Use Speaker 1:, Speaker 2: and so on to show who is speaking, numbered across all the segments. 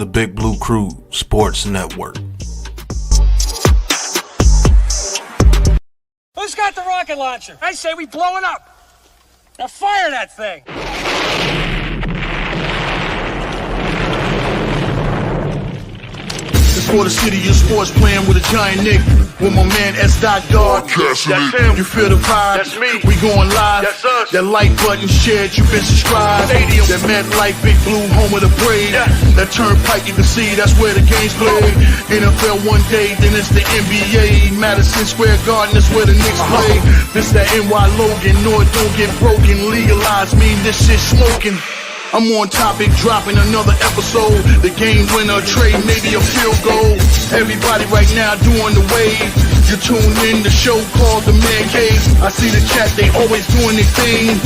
Speaker 1: the Big Blue Crew Sports Network.
Speaker 2: Who's got the rocket launcher? I say we blow it up. Now fire that thing.
Speaker 3: For the city of sports, playing with a giant Nick, with my man S. Dot Guard.
Speaker 4: That's him.
Speaker 3: You feel the vibe?
Speaker 4: That's me.
Speaker 3: We going live.
Speaker 4: That's us.
Speaker 3: That like button shared, you been subscribed.
Speaker 4: Stadium.
Speaker 3: That MetLife Big Blue, home of the Braves.
Speaker 4: Yeah.
Speaker 3: That turnpike you can see, that's where the game's played. NFL one day, then it's the NBA. Madison Square Garden, that's where the Knicks play. This that NY Logan, no it don't get broken. Legalized mean this shit smoking. I'm on topic, dropping another episode. The game winner, trade, maybe a field goal. Everybody right now doing the wave. You tune in, the show called TheMan-Cave. I see the chat, they always doing their thing.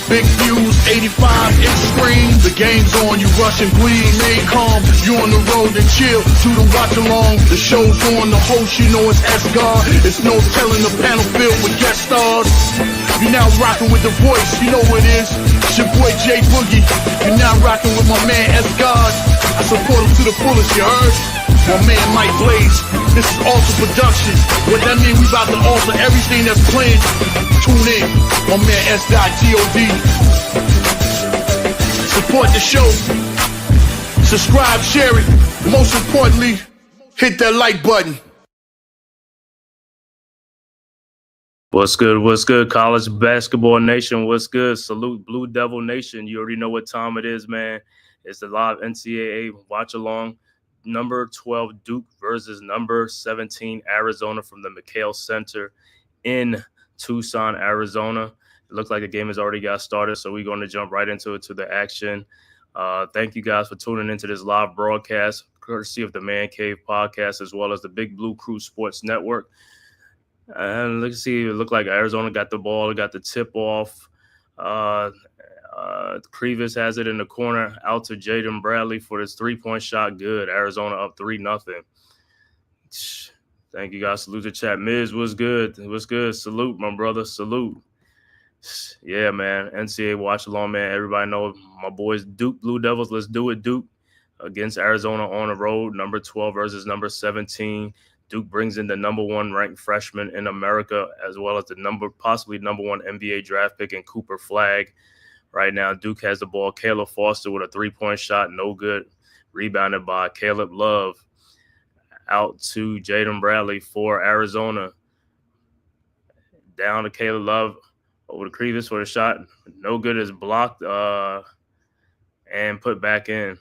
Speaker 3: Big views, 85 inch screen. The game's on, you rush and bleed, stay calm. You on the road and chill, do the watch along. The show's on, the host, you know it's S-God. It's no telling, the panel filled with guest stars. You now rocking with the voice, you know what it is. It's your boy J Boogie. You now rocking with my man S-God. I support him to the fullest, you heard? My man Mike Blaze. This is Alter Productions. What that mean, we about to alter everything that's playing. Tune in. My man S.God. Support the show. Subscribe, share it. Most importantly, hit that like button.
Speaker 5: What's good, college basketball nation? What's good? Salute Blue Devil Nation. You already know what time it is, man. It's the live NCAA watch along. Number 12 Duke versus number 17 Arizona from the McHale Center in Tucson, Arizona. It looks like the game has already got started, so we're going to jump right into it, to the action. Thank you guys for tuning into this live broadcast, courtesy of the Man-Cave podcast, as well as the Big Blue Crew Sports Network. And let's see, it looked like Arizona got the ball, got the tip off. Crevis has it in the corner, out to Jaden Bradley for this three-point shot. Good. Arizona up 3-0. Thank you guys. Salute the chat. Miz, what's good? What's good? Salute, my brother. Salute. Yeah, man. NCAA watch along, man. Everybody know my boys Duke Blue Devils. Let's do it, Duke, against Arizona on the road. Number 12 versus number 17. Duke brings in the number one ranked freshman in America, as well as the possibly number one NBA draft pick in Cooper Flagg. Right now, Duke has the ball. Caleb Foster with a three-point shot, no good. Rebounded by Caleb Love. Out to Jaden Bradley for Arizona. Down to Caleb Love over to Crevis for the shot. No good, is blocked and put back in.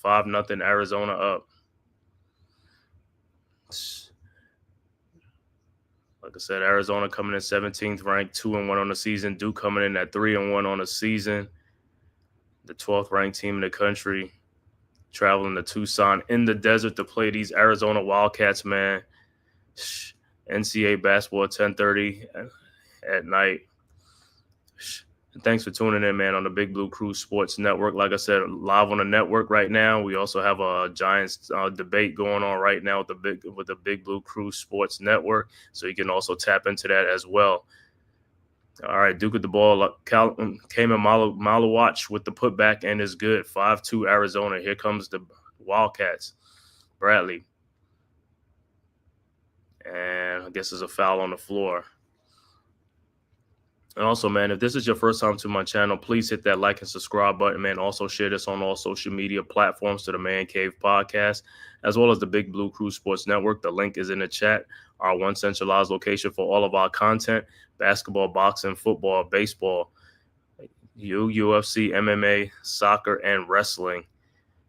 Speaker 5: 5-0 Arizona up. Like I said, Arizona coming in 17th ranked, 2-1 on the season. Duke coming in at 3-1 on the season. The 12th ranked team in the country, traveling to Tucson in the desert to play these Arizona Wildcats, man. NCAA basketball at 10:30 at night. Thanks for tuning in, man, on the Big Blue Crew Sports Network. Like I said, live on the network right now. We also have a Giants debate going on right now with the Big Blue Crew Sports Network, so you can also tap into that as well. All right, Duke with the ball. Came in Malawatch with the putback and is good. 5-2 Arizona. Here comes the Wildcats. Bradley. And I guess there's a foul on the floor. And also, man, if this is your first time to my channel, please hit that like and subscribe button, man. Also share this on all social media platforms to the Man-Cave podcast, as well as the Big Blue Crew Sports Network. The link is in the chat. Our one centralized location for all of our content: basketball, boxing, football, baseball, UFC, MMA, soccer, and wrestling,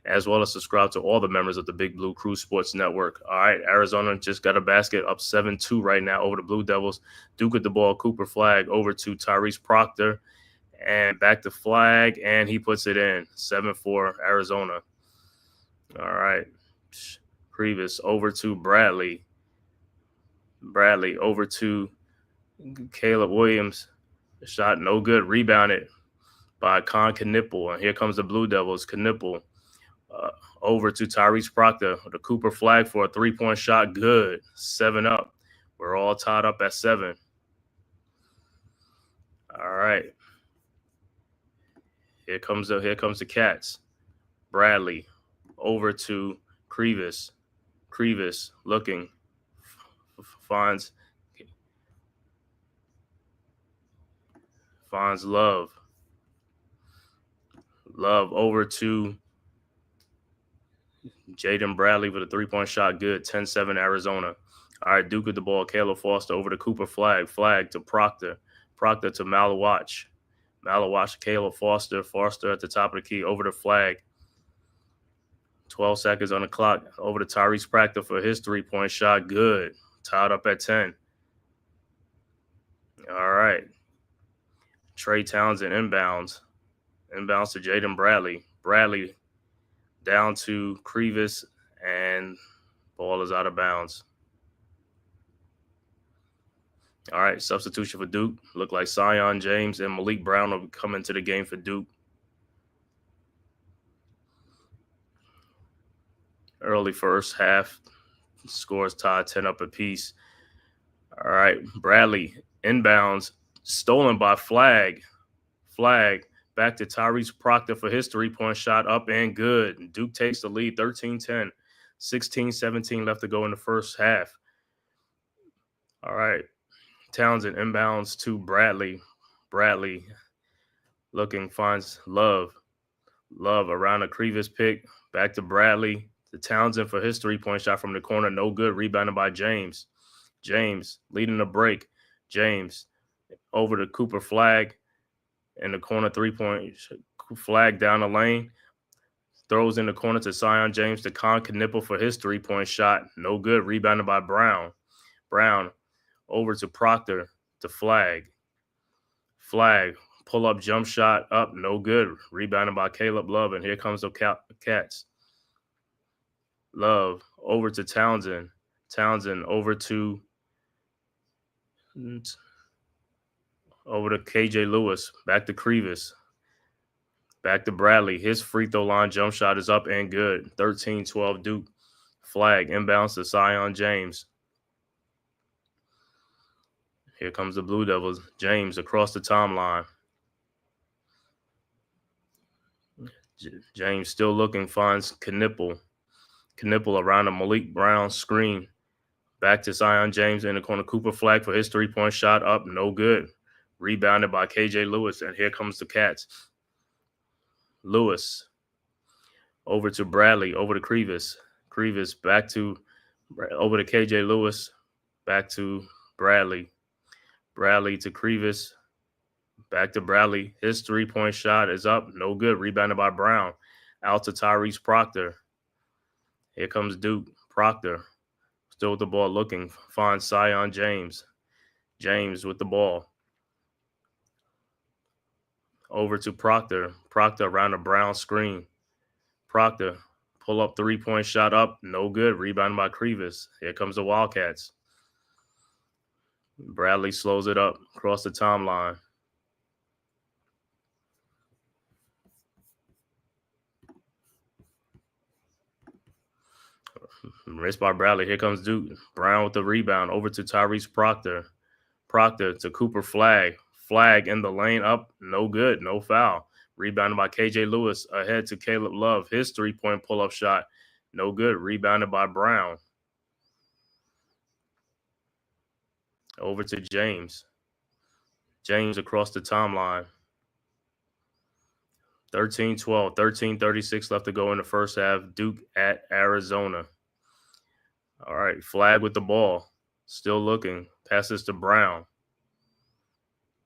Speaker 5: as well as subscribe to all the members of the Big Blue Crew Sports Network. All right, Arizona just got a basket, up 7-2 right now over the Blue Devils. Duke with the ball, Cooper Flagg over to Tyrese Proctor, and back to Flagg, and he puts it in. 7-4 Arizona. All right, Crevis over to Bradley. Bradley over to Caleb Williams. The shot no good, rebounded by Con Knipple, and here comes the Blue Devils. Knipple. Over to Tyrese Proctor, the Cooper Flagg for a three-point shot. Good. 7-up. We're all tied up at 7. All right. Here comes the Cats. Bradley over to Crevis. Crevis looking, finds Love. Love over to Jaden Bradley with a 3-point shot. Good. 10-7 Arizona. All right, Duke with the ball. Caleb Foster over to Cooper Flag. Flag to Proctor. Proctor to Malawatch. Malawatch, Caleb Foster. Foster at the top of the key over to Flag. 12 seconds on the clock. Over to Tyrese Proctor for his 3-point shot. Good. Tied up at 10. All right. Trey Townsend inbounds. Inbounds to Jaden Bradley. Bradley down to Crevis, and ball is out of bounds. All right, substitution for Duke. Look like Zion James and Malik Brown will come into the game for Duke. Early first half, scores tied 10 up apiece. All right, Bradley inbounds, stolen by Flag. Flag back to Tyrese Proctor for his 3-point shot, up and good. Duke takes the lead, 13-10. 16-17 left to go in the first half. All right, Townsend inbounds to Bradley. Bradley looking, finds Love. Love around a Crevis pick, back to Bradley. To Townsend for his 3-point shot from the corner, no good. Rebounded by James. James leading the break. James over to Cooper Flag. In the corner, 3-point Flag down the lane. Throws in the corner to Zion James to Knipple for his 3-point shot. No good. Rebounded by Brown. Brown over to Proctor to Flag. Flag, pull-up jump shot up. No good. Rebounded by Caleb Love. And here comes the Cats. Love over to Townsend. Townsend over to KJ Lewis. Back to Crevis. Back to Bradley. His free throw line jump shot is up and good. 13-12 Duke. Flag inbounds to Zion James. Here comes the Blue Devils. James across the timeline. James still looking, finds Knipple. Knipple around a Malik Brown screen. Back to Zion James in the corner. Cooper Flag for his 3-point shot, up, no good. Rebounded by KJ Lewis, and here comes the Cats. Lewis over to Bradley, over to Crevis. Crevis back to over to KJ Lewis, back to Bradley. Bradley to Crevis, back to Bradley. His 3-point shot is up, no good. Rebounded by Brown. Out to Tyrese Proctor. Here comes Duke. Proctor still with the ball, looking, finds Zion James. James with the ball. Over to Proctor. Proctor around a Brown screen. Proctor, pull up 3-point shot up, no good. Rebounded by Crevis. Here comes the Wildcats. Bradley slows it up across the timeline. Missed by Bradley. Here comes Duke. Brown with the rebound. Over to Tyrese Proctor. Proctor to Cooper Flag. Flag in the lane, up. No good. No foul. Rebounded by KJ Lewis. Ahead to Caleb Love. His 3-point pull-up shot. No good. Rebounded by Brown. Over to James. James across the timeline. 13-12. 13:36 left to go in the first half. Duke at Arizona. All right, Flag with the ball. Still looking. Passes to Brown.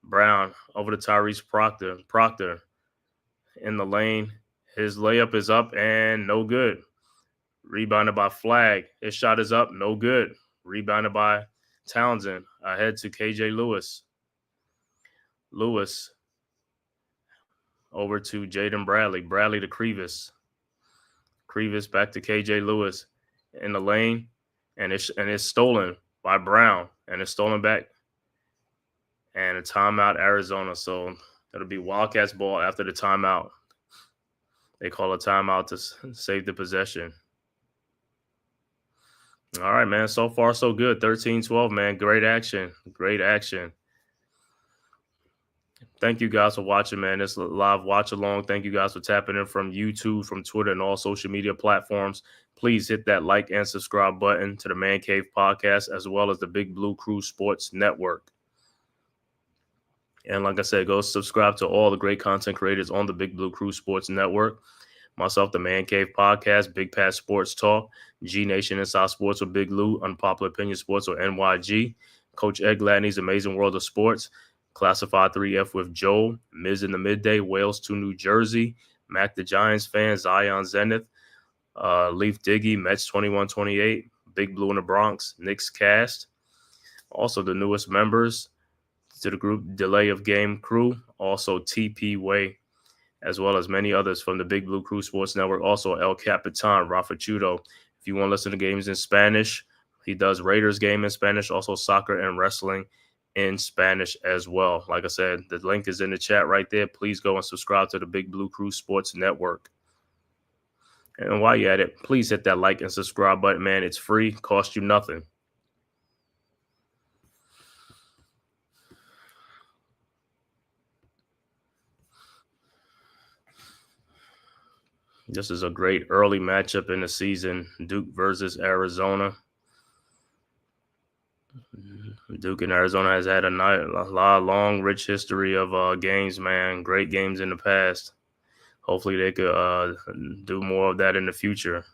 Speaker 5: Brown over to Tyrese Proctor. Proctor in the lane. His layup is up and no good. Rebounded by Flag. His shot is up, no good. Rebounded by Townsend. Ahead to KJ Lewis. Lewis over to Jaden Bradley. Bradley to Crevis. Crevis back to KJ Lewis in the lane. And it's stolen by Brown. And it's stolen back. And a timeout, Arizona. So it'll be Wildcats ball after the timeout. They call a timeout to save the possession. All right, man. So far, so good. 13-12, man. Great action. Great action. thank you guys for watching, man. This live watch along. Thank you guys for tapping in from YouTube, from Twitter, and all social media platforms. Please hit that like and subscribe button to the Man Cave podcast, as well as the Big Blue Crew Sports Network. And like I said, go subscribe to all the great content creators on the Big Blue Crew Sports Network. Myself, the Man Cave podcast, Big Pass Sports Talk, G Nation Inside Sports with Big Lou, Unpopular Opinion Sports or NYG, Coach Ed Gladney's Amazing World of Sports, Classified 3F with Joel, Miz in the Midday, Wales to New Jersey, Mac the Giants fan, Zion Zenith, Leaf Diggy, Mets 2128, Big Blue in the Bronx, Knicks Cast. Also the newest members to the group, Delay of Game Crew, also TP Way, as well as many others from the Big Blue Crew Sports Network. Also El Capitan, Rafa Chudo. If you want to listen to games in Spanish, he does Raiders game in Spanish, also soccer and wrestling in Spanish as well. Like I said, the link is in the chat right there. Please go and subscribe to the Big Blue Crew Sports Network. And while you're at it, please hit that like and subscribe button, man. It's free, cost you nothing. This is a great early matchup in the season, Duke versus Arizona. Duke and Arizona has had a long, rich history of games, man. Great games in the past. Hopefully they could do more of that in the future.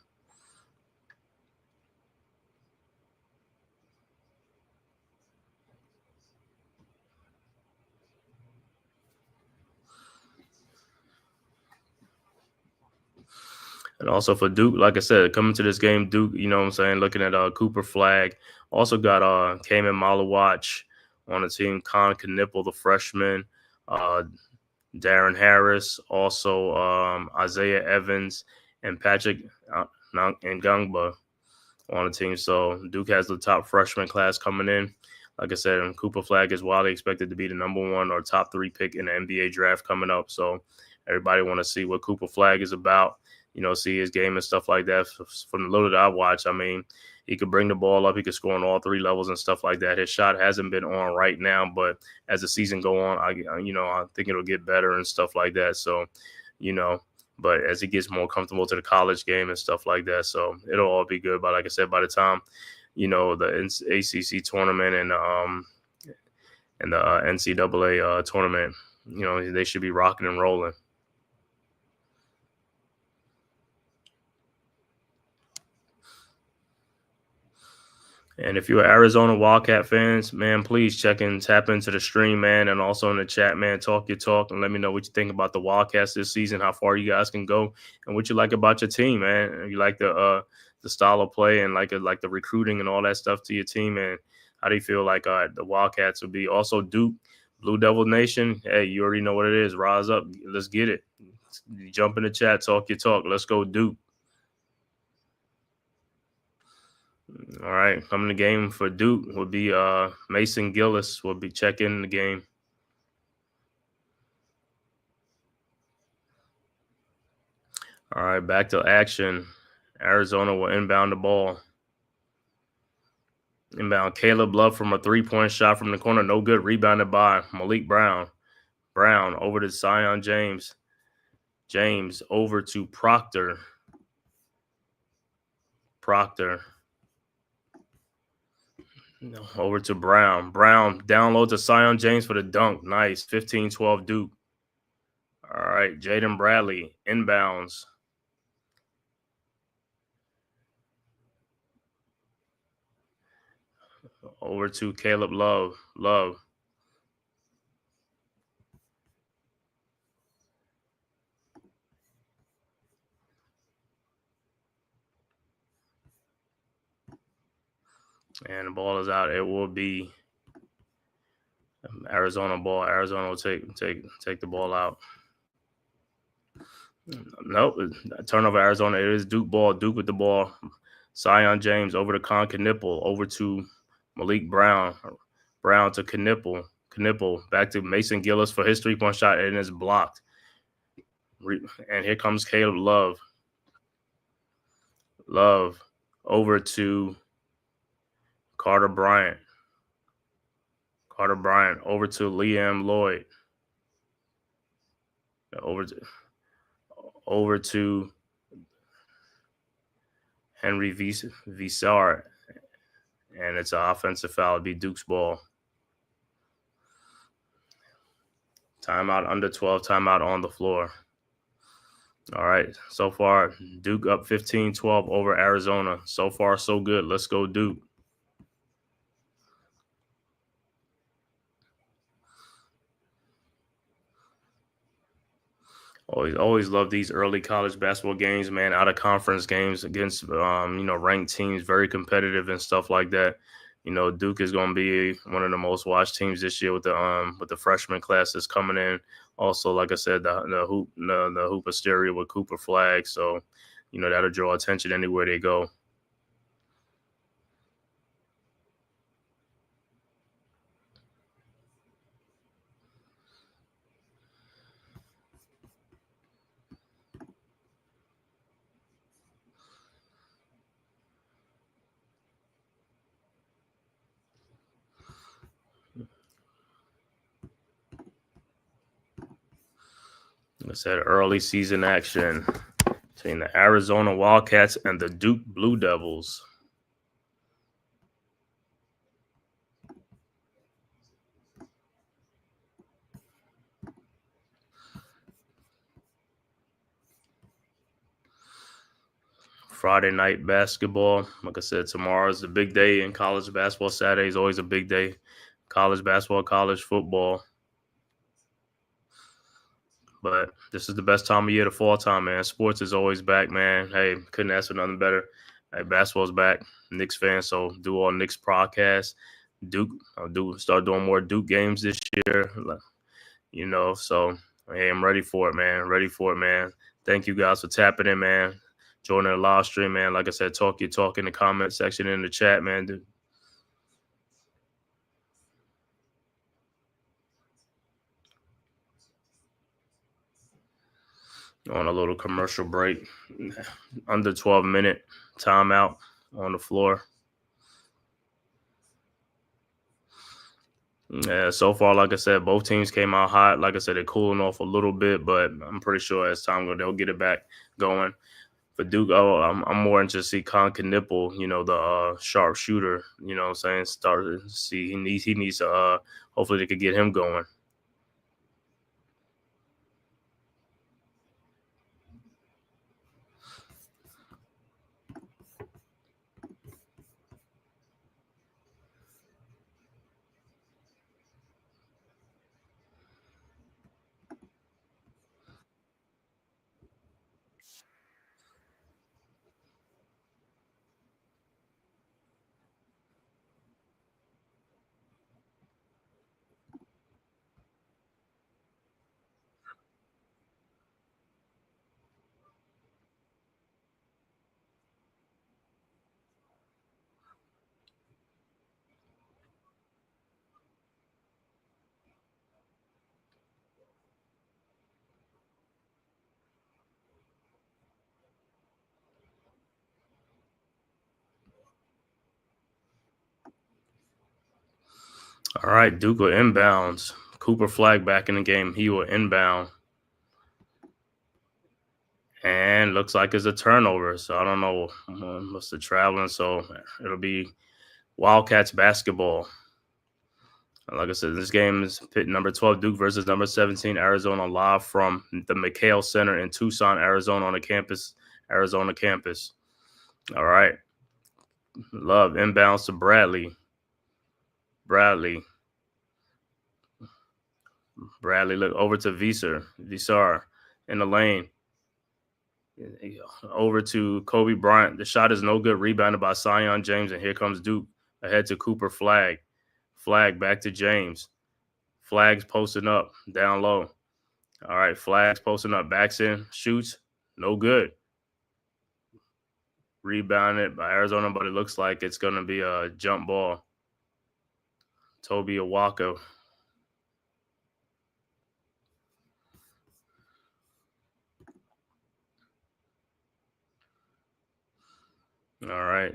Speaker 5: And also for Duke, like I said, coming to this game, Duke, you know what I'm saying, looking at Cooper Flagg. Also got Kamen Malawach on the team, Con Knipple, the freshman, Darren Harris, also Isaiah Evans, and Patrick Ngangba on the team. So Duke has the top freshman class coming in. Like I said, Cooper Flagg is widely expected to be the number 1 or top 3 pick in the NBA draft coming up. So everybody want to see what Cooper Flagg is about. You know, see his game and stuff like that. From the little that I watch, I mean, he could bring the ball up. He could score on all 3 levels and stuff like that. His shot hasn't been on right now, but as the season go on, I think it'll get better and stuff like that. So, but as he gets more comfortable to the college game and stuff like that, so it'll all be good. But like I said, by the time, the ACC tournament and the NCAA tournament, they should be rocking and rolling. And if you're Arizona Wildcat fans, man, please tap into the stream, man, and also in the chat, man, talk your talk and let me know what you think about the Wildcats this season, how far you guys can go, and what you like about your team, man. If you like the style of play and like the recruiting and all that stuff to your team, and how do you feel like the Wildcats would be? Also, Duke, Blue Devil Nation, hey, you already know what it is. Rise up. Let's get it. Jump in the chat, talk your talk. Let's go, Duke. All right, coming to game for Duke will be Mason Gillis will be checking the game. All right, back to action. Arizona will inbound the ball. Inbound, Caleb Love from a 3-point shot from the corner. No good. Rebounded by Malik Brown. Brown over to Zion James. James over to Proctor. Over to Brown. Brown down low to Zion James for the dunk. Nice. 15-12 Duke. All right. Jaden Bradley inbounds. Over to Caleb Love. And the ball is out. It will be Arizona ball. Arizona will take the ball out. Nope. Turnover Arizona. It is Duke ball. Duke with the ball. Zion James over to Con Knipple. Over to Malik Brown. Brown to Knipple. Back to Mason Gillis for his 3-point shot, and it's blocked. And here comes Caleb Love. Love over to Carter Bryant over to Liam Lloyd. over to Henry Visar, and it's an offensive foul. It'll be Duke's ball. Timeout under 12, timeout on the floor. All right, so far, Duke up 15-12 over Arizona. So far, so good. Let's go, Duke. Always love these early college basketball games, man. Out of conference games against, ranked teams, very competitive and stuff like that. Duke is going to be one of the most watched teams this year with the freshman class that's coming in. Also, like I said, the hoop hysteria with Cooper Flag, so that'll draw attention anywhere they go. Let's say early season action between the Arizona Wildcats and the Duke Blue Devils. Friday night basketball. Like I said, tomorrow is the big day in college basketball. Saturday is always a big day. College basketball, college football. But this is the best time of year, the fall time, man. Sports is always back, man. Hey, couldn't ask for nothing better. Hey, basketball's back. Knicks fan, so do all Knicks podcasts. Duke, start doing more Duke games this year. So hey, I'm ready for it, man. Ready for it, man. Thank you guys for tapping in, man. Joining the live stream, man. Like I said, talk in the comment section in the chat, man. Dude. On a little commercial break, under 12-minute timeout on the floor. Yeah, so far, like I said, both teams came out hot. Like I said, they're cooling off a little bit, but I'm pretty sure as time goes, they'll get it back going. For Duke, I'm more interested to see Con Knipple, the sharp shooter, what I'm saying, start to see he needs to hopefully they could get him going. All right, Duke will inbounds. Cooper Flag back in the game. He will inbound. And looks like it's a turnover. So I don't know what's the traveling. So it'll be Wildcats basketball. Like I said, this game is pit number 12 Duke versus number 17 Arizona, live from the McHale Center in Tucson, Arizona, on the Arizona campus. All right. Love inbounds to Bradley. Bradley look over to Visar in the lane. Over to Kobe Bryant. The shot is no good. Rebounded by Sion James, and here comes Duke ahead to Cooper Flag. Flag back to James. Flag's posting up down low. All right, Flag's posting up. Backs in, shoots, no good. Rebounded by Arizona, but it looks like it's going to be a jump ball. Toby Awaka. All right.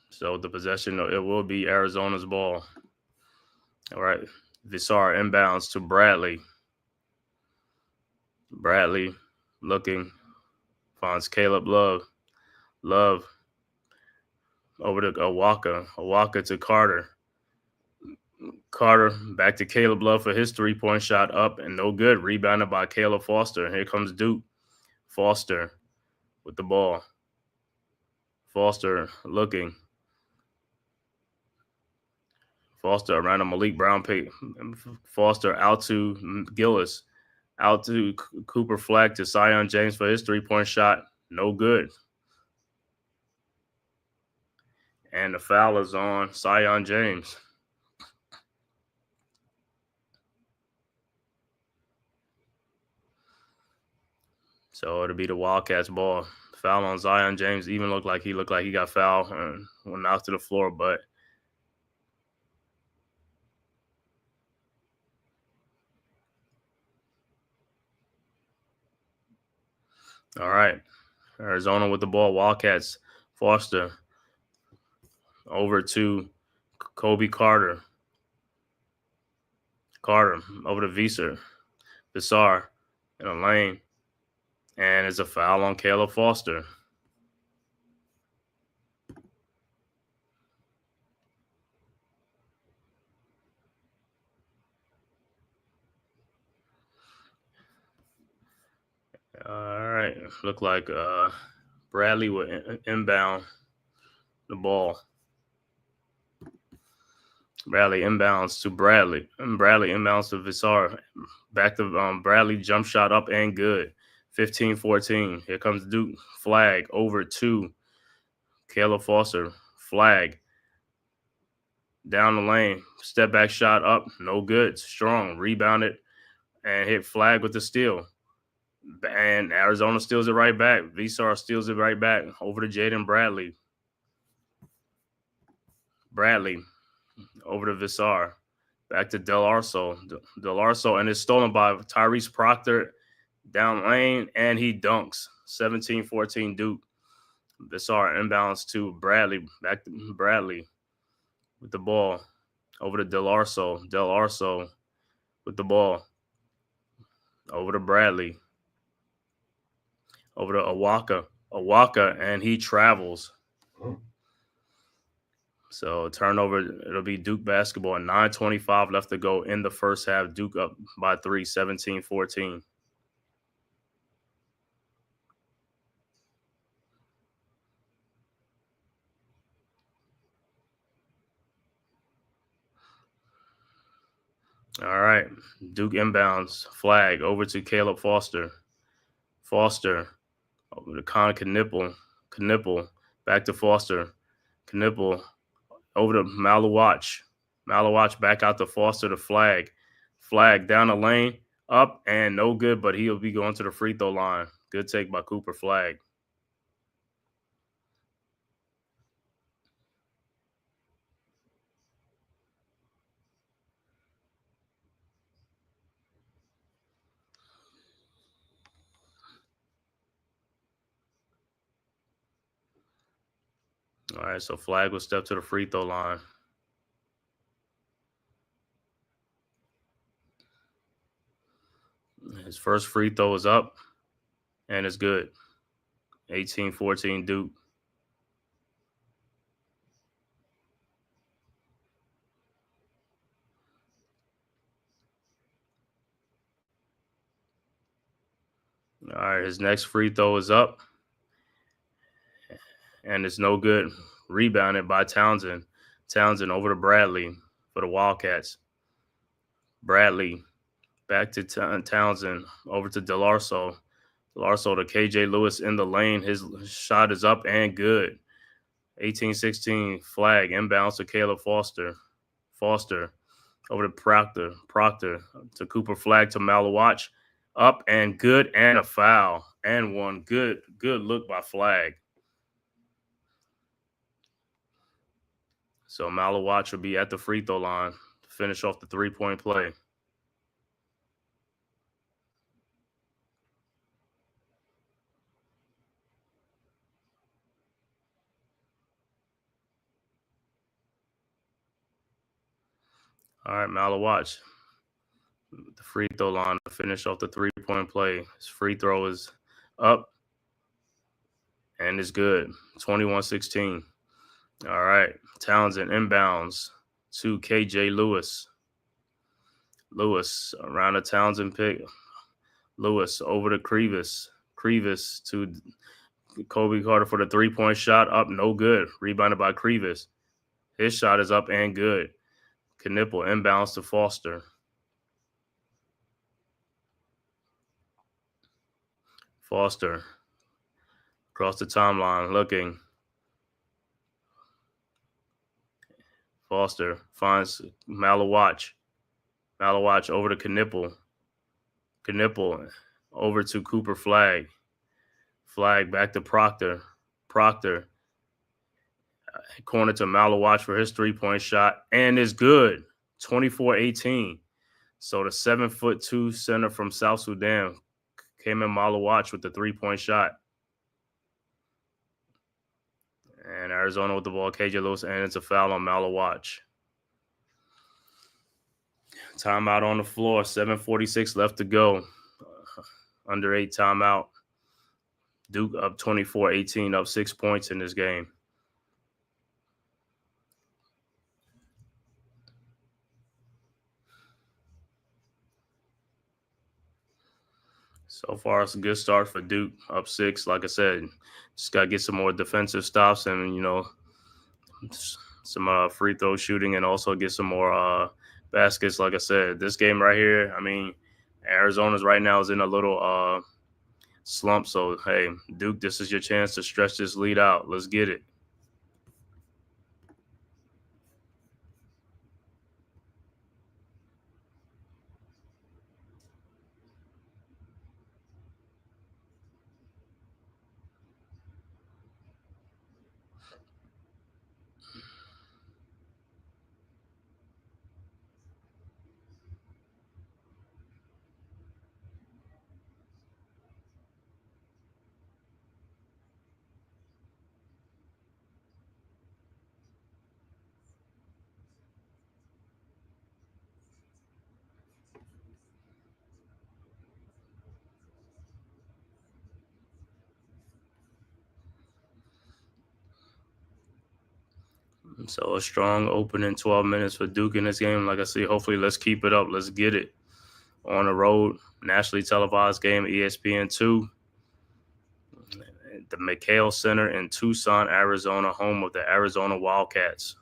Speaker 5: So the possession, it will be Arizona's ball. All right. Visar inbounds to Bradley. Bradley looking, finds Caleb Love. Love over to Awaka. Awaka to Carter. Carter back to Caleb Love for his 3-point shot up and no good. Rebounded by Caleb Foster. Here comes Duke. Foster with the ball. Foster looking. Foster around a Malik Brown pick. Foster out to Gillis. Out to Cooper Flag to Zion James for his 3-point shot. No good. And the foul is on Zion James. So it'll be the Wildcats ball. Foul on Zion James. Even looked like he got fouled and went out to the floor, but all right. Arizona with the ball. Wildcats. Foster over to Kobe Carter. Carter over to Visser. Bissar in a lane. And it's a foul on Caleb Foster. All right. Look like Bradley would inbound the ball. Bradley inbounds to Bradley. And Bradley inbounds to Visar. Back to Bradley, jump shot up and good. 15-14. Here comes Duke. Flag over to Caleb Foster. Flag. Down the lane. Step back shot up. No good. Strong. Rebounded and hit Flag with the steal. And Arizona steals it right back. Visar steals it right back. Over to Jaden Bradley. Bradley. Over to Visar. Back to Del Arso. Del Arso, and it's stolen by Tyrese Proctor down lane, and he dunks. 17-14 Duke. Visar inbounds to Bradley. Back to Bradley with the ball. Over to Del Arso. Del Arso with the ball. Over to Bradley. Over to Awaka. Awaka, and he travels. So turnover, it'll be Duke basketball. 9:25 left to go in the first half. Duke up by 3, 17-14. All right. Duke inbounds. Flag over to Caleb Foster. Foster over to Con Knipple. Knipple back to Foster. Knipple over to Malawach. Malawach back out to Foster to Flag. Flag down the lane, up and no good, but he'll be going to the free throw line. Good take by Cooper Flag. All right, so Flag will step to the free throw line. His first free throw is up, and it's good. 18-14 Duke. All right, his next free throw is up, and it's no good. Rebounded by Townsend. Townsend over to Bradley for the Wildcats. Bradley back to Townsend, over to Delarso. Delarso to KJ Lewis in the lane. His shot is up and good. 18-16 Flag. Inbounds to Caleb Foster. Foster over to Proctor. Proctor to Cooper Flag to Malawach. Up and good, and a foul. And one. Good look by Flag. So Malawach will be at the free throw line to finish off the 3-point play. All right, Malawach. the free throw line to finish off the 3-point play. His free throw is up and it's good. 21-16. All right. Townsend inbounds to KJ Lewis. Lewis around the Townsend pick. Lewis over to Crevis. Crevis to Kobe Carter for the 3-point shot. Up, no good. Rebounded by Crevis. His shot is up and good. Knipple inbounds to Foster. Foster across the timeline looking. Foster finds Malawach. Malawach over to Knipple. Knipple over to Cooper Flag. Flag back to Proctor. Proctor corner to Malawach for his 3-point shot and is good. 24-18. So the 7'2" center from South Sudan came in Malawach with the 3-point shot. And Arizona with the ball, KJ Lewis, and it's a foul on Malawach. Timeout on the floor, 7:46 left to go. Under 8 timeout. Duke up 24-18, up 6 points in this game. So far, it's a good start for Duke, up 6. Like I said, just got to get some more defensive stops and, some free throw shooting and also get some more baskets. Like I said, this game right here, Arizona's right now is in a little slump. So, hey, Duke, this is your chance to stretch this lead out. Let's get it. So a strong opening 12 minutes for Duke in this game. Like I said, hopefully let's keep it up. Let's get it. On the road, nationally televised game, ESPN2. The McHale Center in Tucson, Arizona, home of the Arizona Wildcats.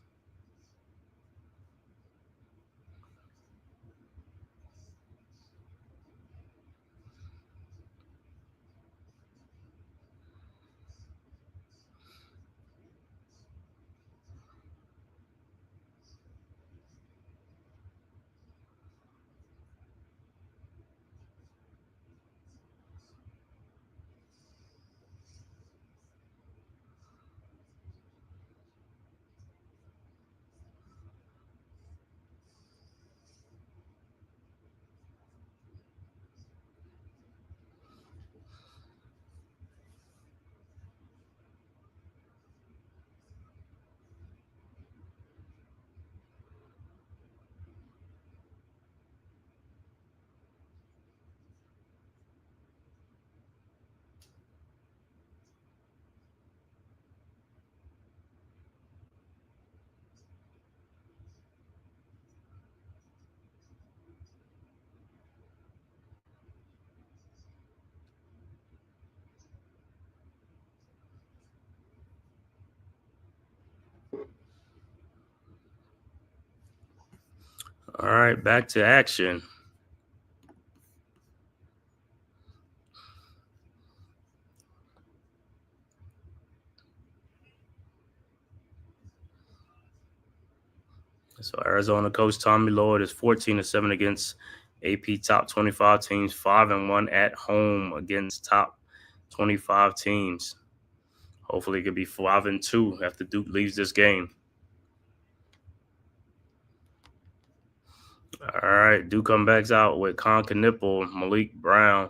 Speaker 5: All right, back to action. So Arizona coach Tommy Lloyd is 14-7 against AP top 25 teams, 5-1 at home against top 25 teams. Hopefully it could be 5-2 after Duke leaves this game. All right, Duke comes back out with Con Knipple, Malik Brown,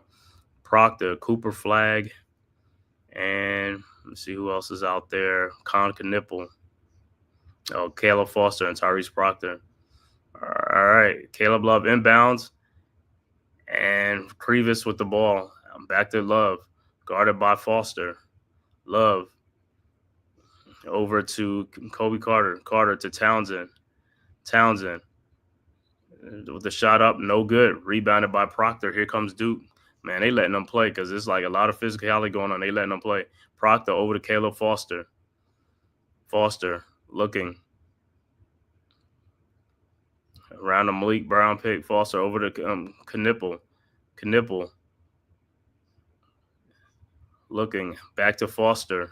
Speaker 5: Proctor, Cooper Flag, and let's see who else is out there. Con Knipple, Caleb Foster, and Tyrese Proctor. All right, Caleb Love inbounds, And Krivas with the ball. Back to Love. Guarded by Foster. Love. Over to Kobe Carter. Carter to Townsend. Townsend. With the shot up, no good. Rebounded by Proctor. Here comes Duke. Man, they letting them play because it's like a lot of physicality going on. They letting them play. Proctor over to Caleb Foster. Foster looking. Around the Malik Brown pick. Foster over to Knipple. Knipple. Looking. Back to Foster.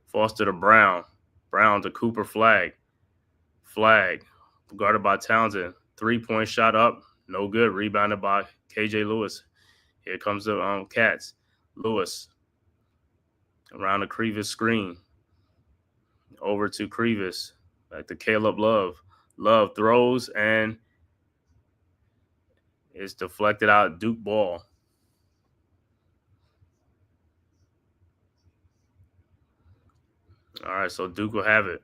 Speaker 5: Foster to Brown. Brown to Cooper Flag. Flag. Guarded by Townsend. 3-point shot up. No good. Rebounded by KJ Lewis. Here comes the Cats. Lewis. Around the Krivas screen. Over to Krivas. Back to Caleb Love. Love throws and it's deflected out. Duke ball. All right, so Duke will have it.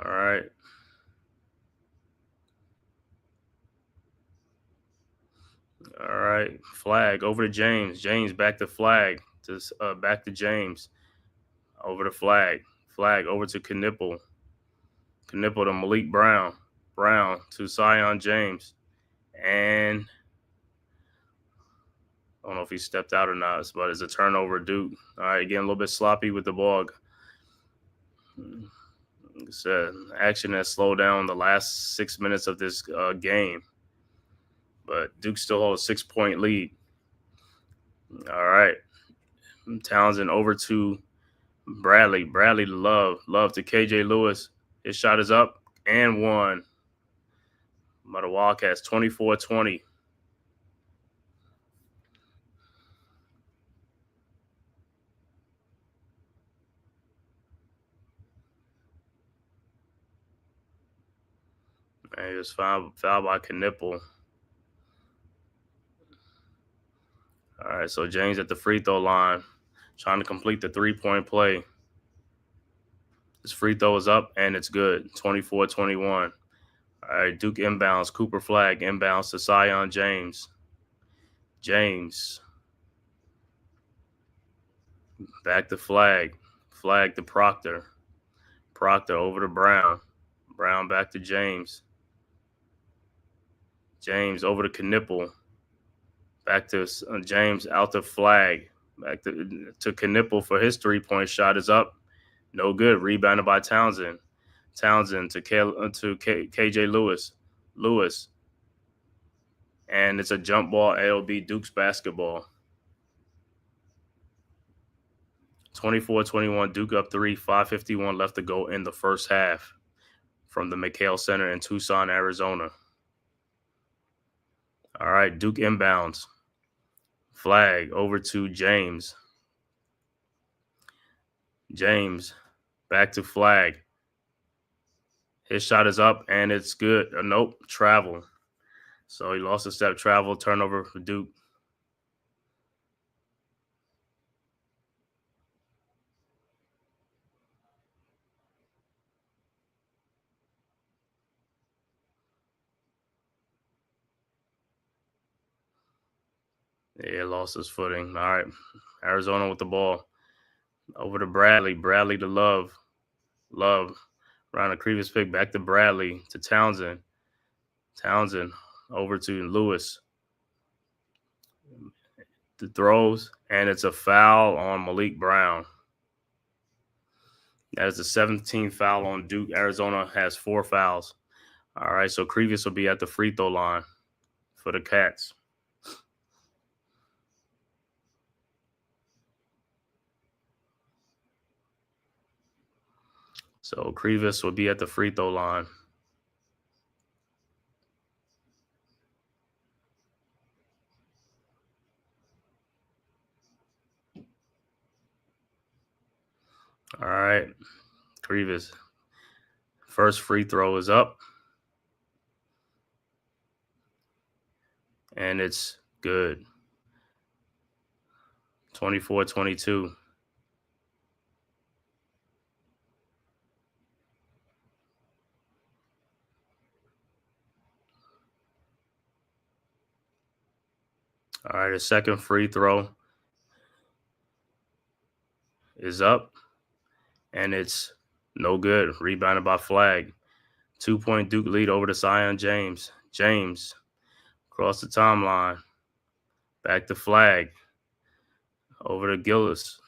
Speaker 5: All right. All right. Flag over to James. James back to Flag. Back to James. Over to Flag. Flag over to Knipple. Knipple to Malik Brown. Brown to Zion James. And I don't know if he stepped out or not, but it's a turnover, Duke. All right, getting a little bit sloppy with the ball. Like I said, action has slowed down the last 6 minutes of this game. But Duke still holds a 6-point lead. All right. Townsend over to Bradley. Bradley to Love. Love to KJ Lewis. His shot is up and one. By the Wildcats, 24-20. And he was fouled by Knipple. All right, so James at the free throw line, trying to complete the 3-point play. His free throw is up, and it's good, 24-21. All right, Duke inbounds. Cooper Flag inbounds to Zion James. James. Back to Flag. Flag to Proctor. Proctor over to Brown. Brown back to James. James over to Knipple. Back to James out to Flag. Back to Knipple for his 3-point shot is up. No good. Rebounded by Townsend. Townsend to KJ Lewis. Lewis. And it's a jump ball. It'll be Duke's basketball. 24-21. Duke up 3. 5:51 left to go in the first half from the McHale Center in Tucson, Arizona. All right, Duke inbounds. Flag over to James. James back to Flag. His shot is up, and it's good. Nope, travel. So he lost a step, travel, turnover for Duke. Yeah, lost his footing. All right, Arizona with the ball. Over to Bradley. Bradley to Love. Love. Around the Krivas pick, back to Bradley, to Townsend. Townsend over to Lewis. The throws, and it's a foul on Malik Brown. That is the 17th foul on Duke. Arizona has 4 fouls. All right, so Krivas will be at the free throw line for the Cats. So Krivas will be at the free throw line. All right, Krivas. First free throw is up. And it's good. 24-22. right, the second free throw is up, and it's no good. Rebounded by Flag. 2-point Duke lead over to Zion James. James across the timeline. Back to Flag. Over to Gillis.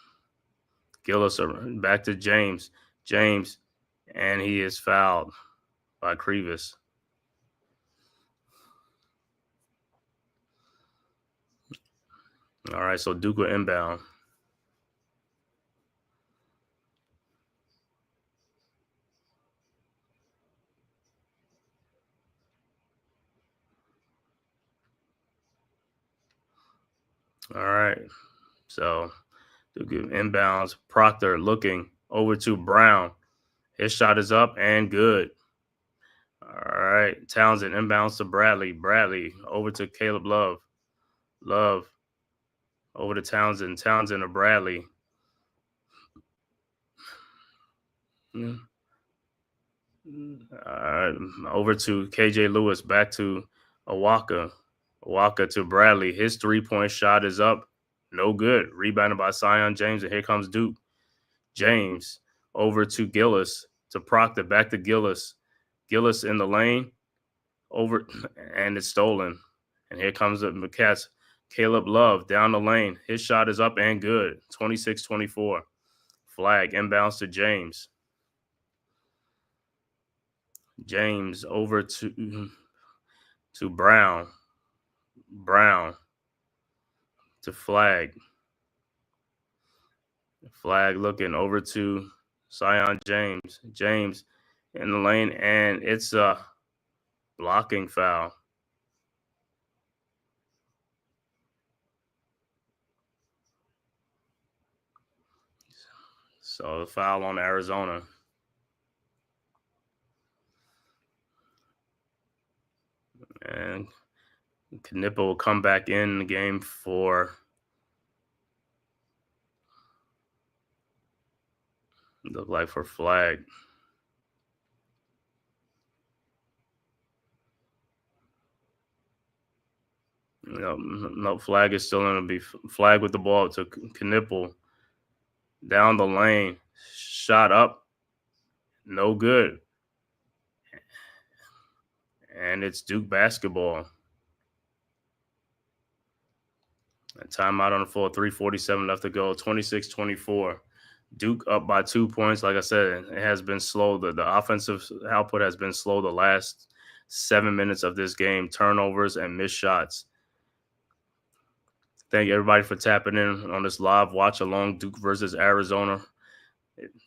Speaker 5: Gillis back to James. James, and he is fouled by Crevis. All right, so Duke will inbound. All right, so Duke inbounds. Proctor looking over to Brown. His shot is up and good. All right, Townsend inbounds to Bradley. Bradley over to Caleb Love. Love over to Townsend. Townsend to Bradley. Over to KJ Lewis. Back to Awaka. Awaka to Bradley. His 3-point shot is up. No good. Rebounded by Zion James, and here comes Duke. James over to Gillis. To Proctor. Back to Gillis. Gillis in the lane. Over, and it's stolen. And here comes the Cats. Caleb Love down the lane. His shot is up and good. 26-24. Flag inbounds to James. James over to Brown. Brown to Flag. Flag looking over to Zion James. James in the lane, and it's a blocking foul. So the foul on Arizona. And Knippa will come back in the game for Flag. No, Flag is still going to be Flag with the ball to Knipple. Down the lane. Shot up. No good. And it's Duke basketball. A timeout on the floor. 3:47 left to go. 26-24. Duke up by 2 points. Like I said, it has been slow. The offensive output has been slow the last 7 minutes of this game. Turnovers and missed shots. Thank everybody for tapping in on this live watch along Duke versus Arizona.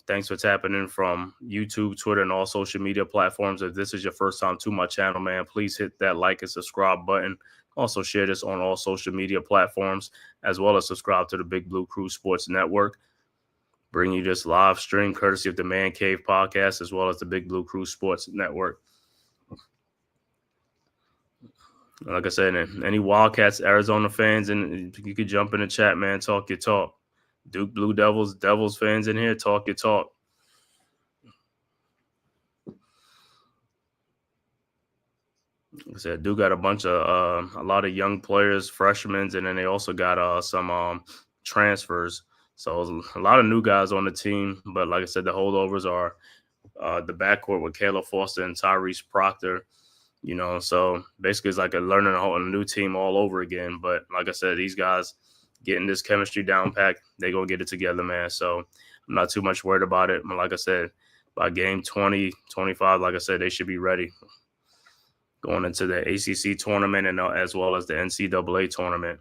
Speaker 5: Thanks for tapping in from YouTube, Twitter, and all social media platforms. If this is your first time to my channel, man, please hit that like and subscribe button. Also share this on all social media platforms, as well as subscribe to the Big Blue Crew Sports Network. Bring you this live stream courtesy of the Man Cave podcast, as well as the Big Blue Crew Sports Network. Like I said, any Wildcats, Arizona fans, and you could jump in the chat, man. Talk your talk. Duke Blue Devils fans in here, talk your talk. Like I said, Duke got a lot of young players, freshmen, and then they also got some transfers. So a lot of new guys on the team. But like I said, the holdovers are the backcourt with Caleb Foster and Tyrese Proctor. So basically it's like learning a new team all over again. But like I said, these guys getting this chemistry down pack, they're going to get it together, man. So I'm not too much worried about it. But like I said, by game 20, 25, like I said, they should be ready going into the ACC tournament and as well as the NCAA tournament.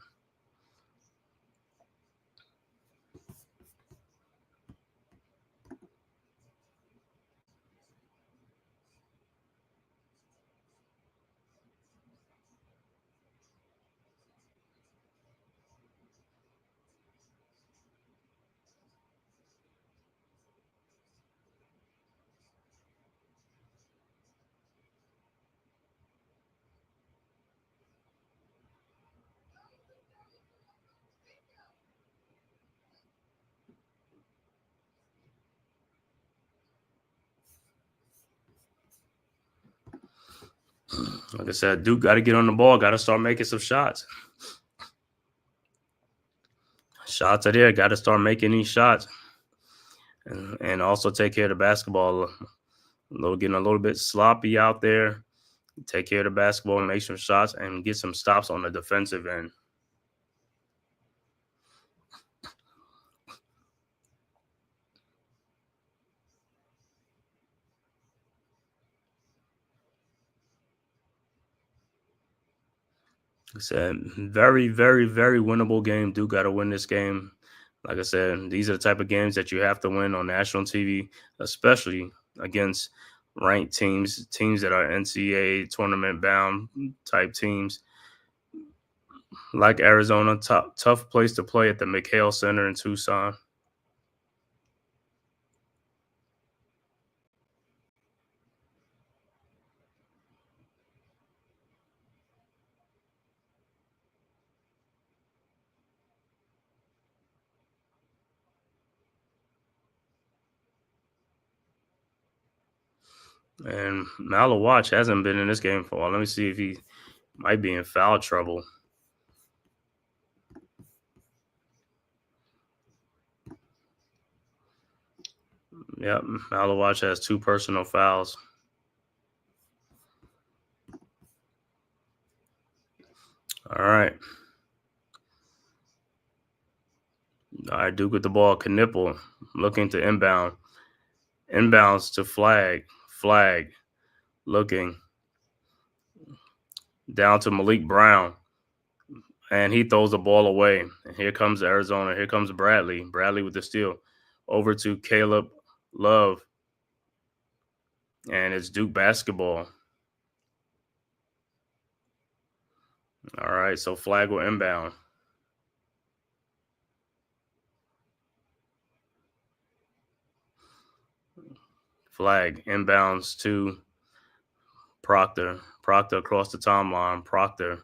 Speaker 5: Like I said, Duke got to get on the ball, got to start making some shots. Shots are there. Got to start making these shots. And also take care of the basketball. Getting a little bit sloppy out there. Take care of the basketball and make some shots and get some stops on the defensive end. It's a very, very, very winnable game. Duke got to win this game. Like I said, these are the type of games that you have to win on national TV, especially against ranked teams that are NCAA tournament bound type teams. Like Arizona, tough place to play at the McHale Center in Tucson. And Malawatch hasn't been in this game for a while. Let me see if he might be in foul trouble. Yep, Malawatch has 2 personal fouls. All right. All right, Duke with the ball. Knipple looking to inbound. Inbounds to Flag. Flag looking down to Malik Brown. And he throws the ball away. And here comes Arizona. Here comes Bradley. Bradley with the steal. Over to Caleb Love. And it's Duke basketball. All right, so Flag will inbound. Flag inbounds to Proctor. Proctor across the timeline. Proctor.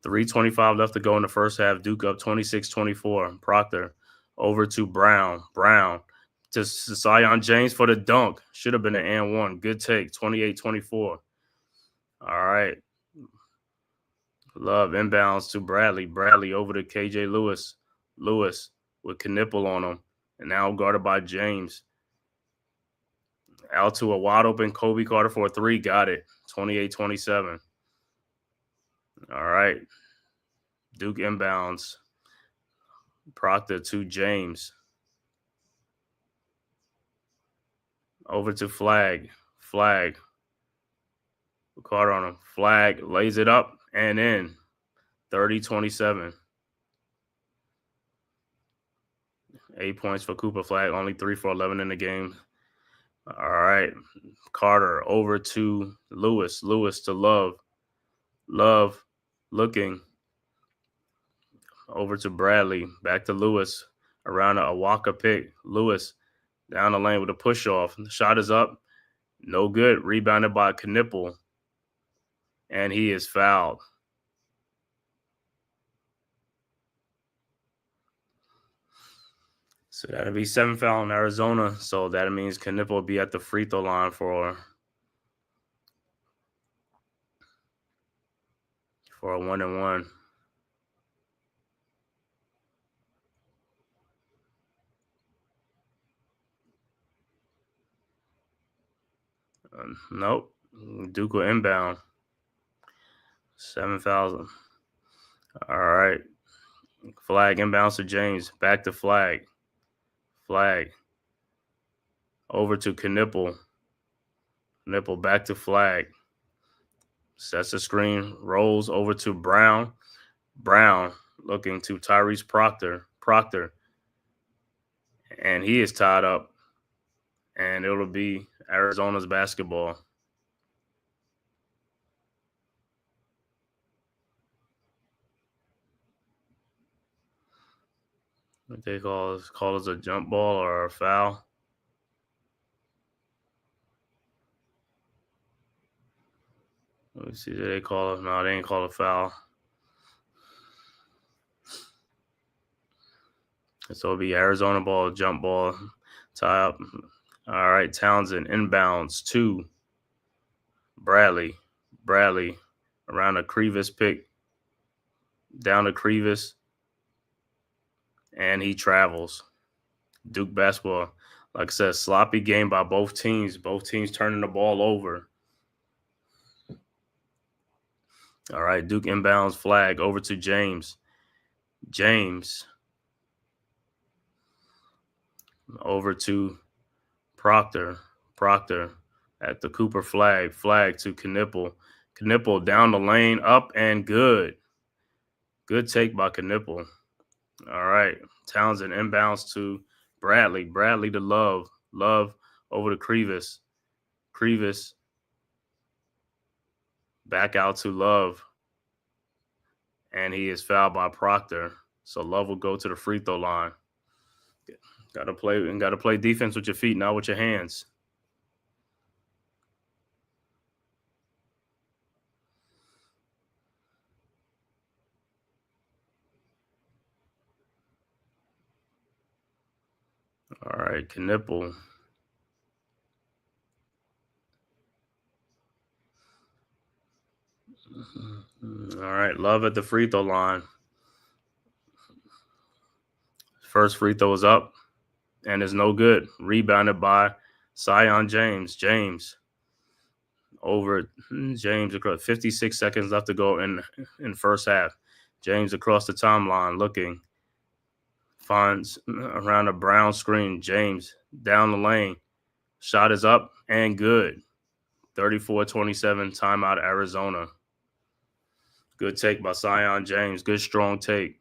Speaker 5: 3:25 left to go in the first half. Duke up 26-24. Proctor over to Brown. Brown to Zion James for the dunk. Should have been an and one. Good take. 28-24. All right. Love inbounds to Bradley. Bradley over to KJ Lewis. Lewis with Knipple on him. And now guarded by James. Out to a wide open Kobe Carter for a 3. Got it. 28-27. All right. Duke inbounds. Proctor to James. Over to Flag. Flag. Carter on him. Flag lays it up and in. 30-27. 8 points for Cooper Flag. Only 3 for 11 in the game. All right. Carter over to Lewis. Lewis to Love. Love looking over to Bradley. Back to Lewis. Around a Walker pick. Lewis down the lane with a push off. The shot is up. No good. Rebounded by Knipple. And he is fouled. So that'll be 7 foul in Arizona. So that means Knipple will be at the free throw line for a 1-and-1. Nope. Duke will inbound. 7 fouls. All right. Flag inbounds to James. Back to Flag. Flag. Over to Knipple. Knipple back to Flag. Sets the screen. Rolls over to Brown. Brown looking to Tyrese Proctor. Proctor. And he is tied up. And it'll be Arizona's basketball. What they call it a jump ball or a foul. Let me see. Did they call it? No, they ain't call it a foul. So it'll be Arizona ball, jump ball, tie up. All right, Townsend inbounds to Bradley. Bradley around a Crevis pick. Down to Crevis. and he travels. Duke basketball, like I said, sloppy game by both teams. Both teams turning the ball over. All right, Duke inbounds flag over to James. James over to Proctor. Proctor at the Cooper flag. Flag to Knipple. Knipple down the lane, up and good. Good take by Knipple. All right, Townsend inbounds to Bradley. Bradley to Love. Love over to Crevis. Crevis back out to Love. And he is fouled by Proctor. So Love will go to the free throw line. Gotta play defense with your feet, not with your hands. All right, Knipple. All right, Love at the free throw line. First free throw is up and is no good. Rebounded by Zion James. James over James across 56 seconds left to go in first half. James across the timeline looking. Finds around a brown screen. James down the lane. Shot is up and good. 34-27 timeout Arizona. Good take by Zion James. Good strong take.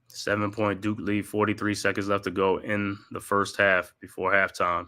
Speaker 5: 7-point Duke lead. 43 seconds left to go in the first half before halftime.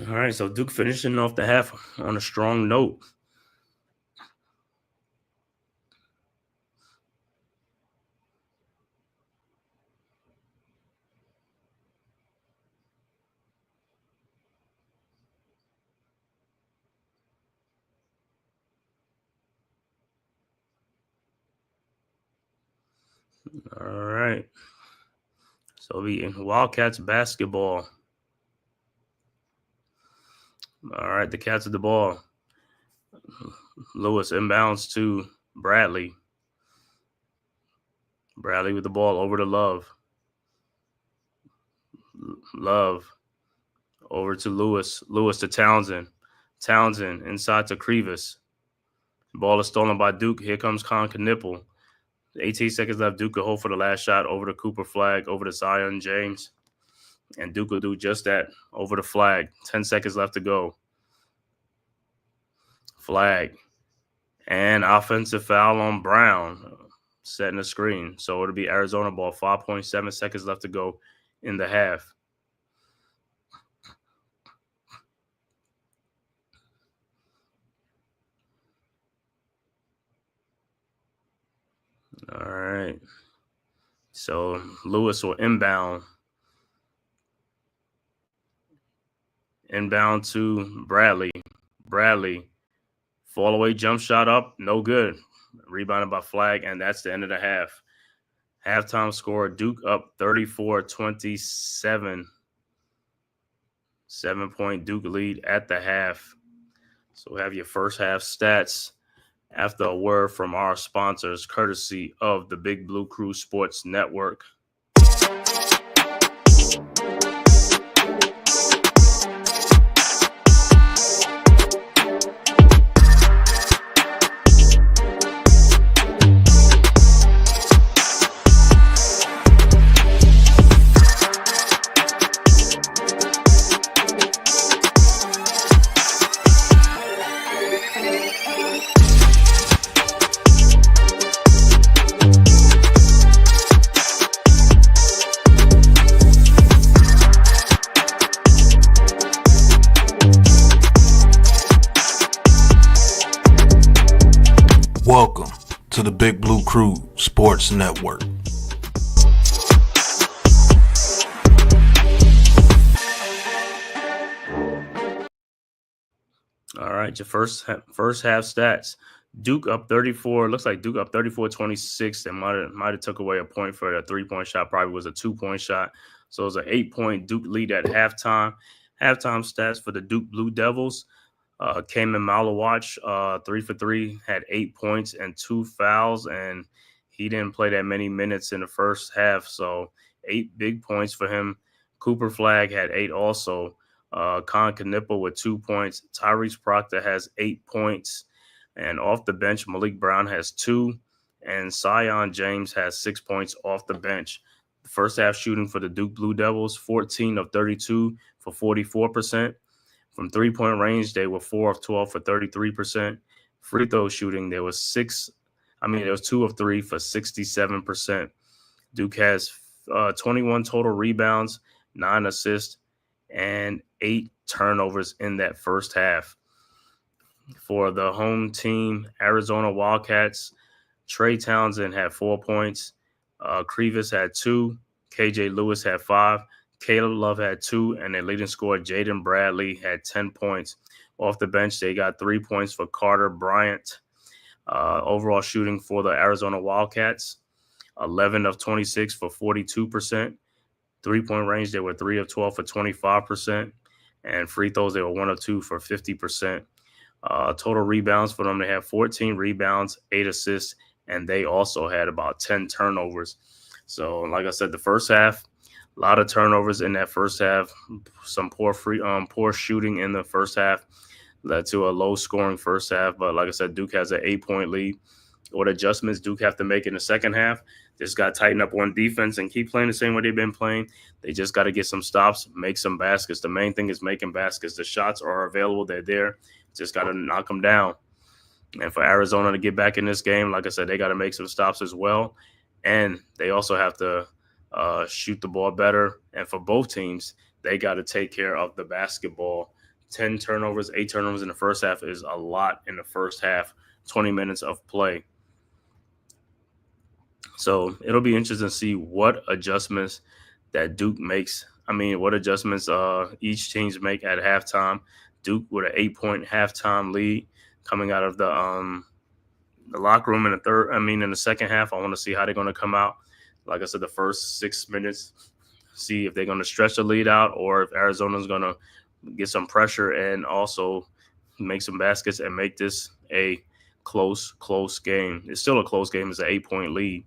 Speaker 5: All right, so Duke finishing off the half on a strong note. All right. So we in Wildcats basketball. All right, the Cats at the ball. Lewis inbounds to Bradley. Bradley with the ball over to Love. Love over to Lewis. Lewis to Townsend. Townsend inside to Crevis. Ball is stolen by Duke. Here comes Con Knipple. 18 seconds left. Duke will hold for the last shot over the Cooper flag, over to Zion James. And Duke will do just that over the flag. 10 seconds left to go. Flag. And offensive foul on Brown. Setting the screen. So it'll be Arizona ball. 5.7 seconds left to go in the half. All right. So Lewis will inbound. Inbound to Bradley. Bradley. Fall away jump shot up. No good. Rebounded by Flag, and that's the end of the half. Halftime score, Duke up 34-27. 7-point Duke lead at the half. So we have your first half stats after a word from our sponsors, courtesy of the Big Blue Crew Sports Network.
Speaker 1: Welcome to the Big Blue Crew Sports Network.
Speaker 5: right, your first half stats. Duke up 34. Looks like Duke up 34-26. They might have took away a point for a 3-point shot. Probably was a 2-point shot. So it was an 8-point Duke lead at halftime. Halftime stats for the Duke Blue Devils. Came in Malawatch, 3 for 3, had 8 points and 2 fouls, and he didn't play that many minutes in the first half. So 8 big points for him. Cooper Flagg had 8 also. Con Knipple with 2 points. Tyrese Proctor has 8 points. And off the bench, Malik Brown has 2. And Sion James has 6 points off the bench. The first half shooting for the Duke Blue Devils, 14 of 32 for 44%. From three-point range, they were 4 of 12 for 33%. Free throw shooting, there was 2 of 3 for 67%. Duke has 21 total rebounds, 9 assists, and 8 turnovers in that first half. For the home team, Arizona Wildcats, Trey Townsend had 4 points. Crevis had 2. KJ Lewis had 5. Caleb Love had 2, and their leading scorer, Jaden Bradley, had 10 points. Off the bench, they got 3 points for Carter Bryant. Overall shooting for the Arizona Wildcats, 11 of 26 for 42%. Three-point range, they were 3 of 12 for 25%. And free throws, they were 1 of 2 for 50%. Total rebounds for them, they had 14 rebounds, 8 assists, and they also had about 10 turnovers. So, like I said, the first half, a lot of turnovers in that first half. Some poor shooting in the first half led to a low-scoring first half. But like I said, Duke has an 8-point lead. What adjustments Duke have to make in the second half? Just got to tighten up on defense and keep playing the same way they've been playing. They just got to get some stops, make some baskets. The main thing is making baskets. The shots are available. They're there. Just got to knock them down. And for Arizona to get back in this game, like I said, they got to make some stops as well. And they also have to shoot the ball better. And for both teams, they got to take care of the basketball. 10 turnovers, 8 turnovers in the first half is a lot in the first half, 20 minutes of play. So it'll be interesting to see what adjustments that Duke makes. What adjustments each teams make at halftime. Duke with an 8-point halftime lead coming out of the locker room in the second half. I want to see how they're going to come out. Like I said, the first 6 minutes, see if they're going to stretch the lead out or if Arizona's going to get some pressure and also make some baskets and make this a close game. It's still a close game. It's an 8-point lead.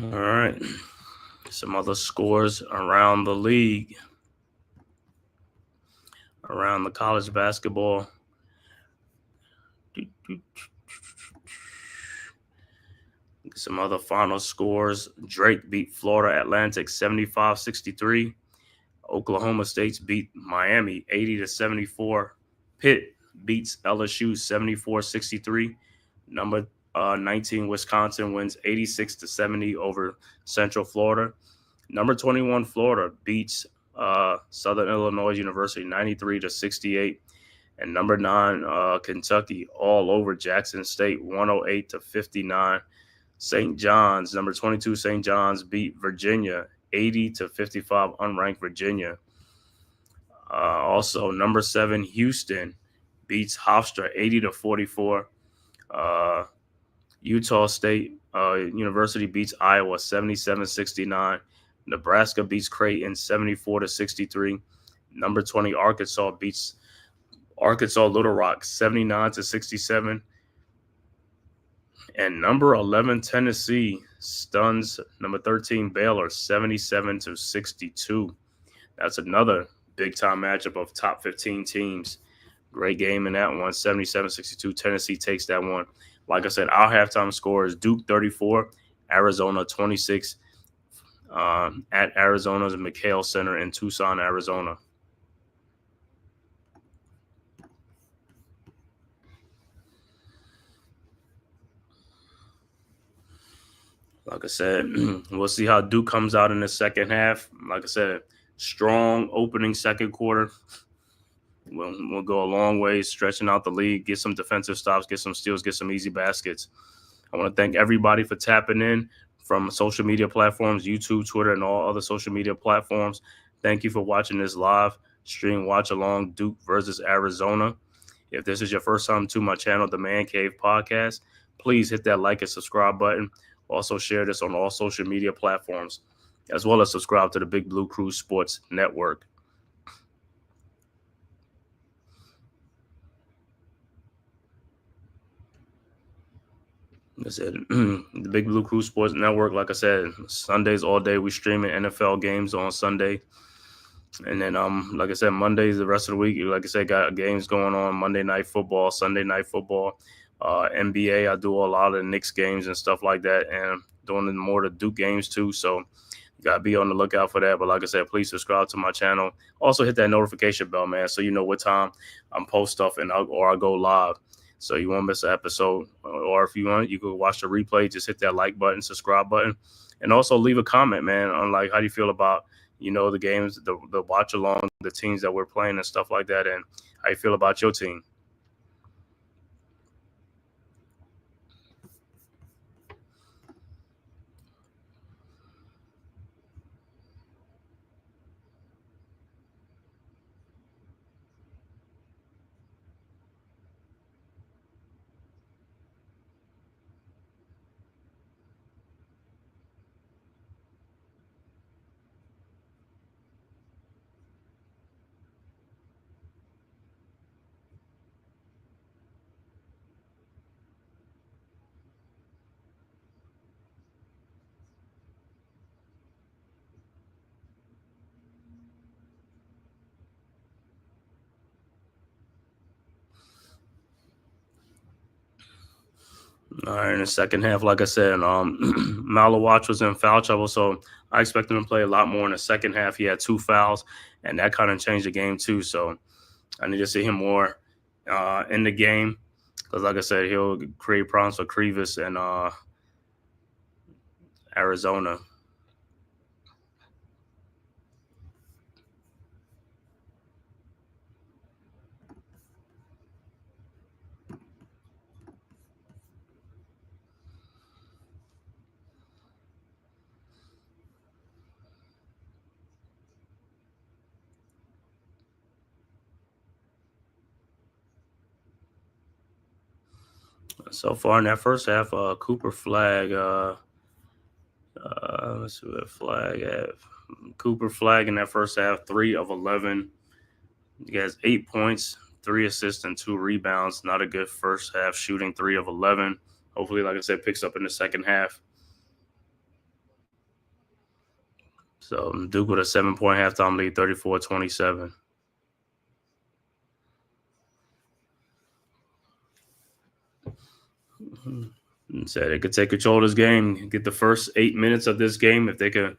Speaker 5: All right. Some other scores around the league, around the college basketball. Some other final scores. Drake beat Florida Atlantic 75-63. Oklahoma State beat Miami 80-74. Pitt beats LSU 74-63. Number 19 Wisconsin wins 86-70 over Central Florida. Number 21 Florida beats Southern Illinois University 93-68. And number 9 Kentucky all over Jackson State 108-59. St. John's, number 22 St. John's beat Virginia 80-55, unranked Virginia. Also, number 7 Houston beats Hofstra 80-44. Utah State University beats Iowa 77-69. Nebraska beats Creighton 74-63. Number 20 Arkansas beats Arkansas Little Rock 79-67. And number 11 Tennessee stuns number 13 Baylor 77-62. that's another big-time matchup of top 15 teams. Great game in that one, 77-62. Tennessee takes that one. Like I said, our halftime score is Duke 34, Arizona 26 at Arizona's McHale Center in Tucson, Arizona. Like I said, we'll see how Duke comes out in the second half. Like I said, strong opening second quarter. We'll go a long way stretching out the lead, get some defensive stops, get some steals, get some easy baskets. I want to thank everybody for tapping in from social media platforms, YouTube, Twitter, and all other social media platforms. Thank you for watching this live stream watch along Duke versus Arizona. If this is your first time to my channel, The Man Cave Podcast, please hit that like and subscribe button. Also share this on all social media platforms, as well as subscribe to the Big Blue Crew Sports Network. I said, the Big Blue Crew Sports Network, like I said, Sundays all day. We streaming NFL games on Sunday. And then, like I said, Mondays, the rest of the week, like I said, got games going on, Monday Night Football, Sunday Night Football, NBA. I do a lot of the Knicks games and stuff like that, and doing more of the Duke games too. So you got to be on the lookout for that. But like I said, please subscribe to my channel. Also hit that notification bell, man, so you know what time I'm post stuff or I go live. So you won't miss an episode. Or if you want, you can watch the replay. Just hit that like button, subscribe button, and also leave a comment, man, on like how do you feel about the games, the watch along, the teams that we're playing and stuff like that, and how you feel about your team. All right, in the second half, like I said, Malawatch was in foul trouble, so I expect him to play a lot more in the second half. He had 2 fouls, and that kind of changed the game too. So I need to see him more in the game because, like I said, he'll create problems for Krivas and Arizona. So far in that first half, Cooper Flag, let's see what Flag have. Cooper Flag in that first half, 3 of 11. He has 8 points, 3 assists, and 2 rebounds. Not a good first half shooting, 3 of 11. Hopefully, like I said, picks up in the second half. So Duke with a 7-point halftime lead, 34-27. Said they could take control of this game, get the first 8 minutes of this game. If they could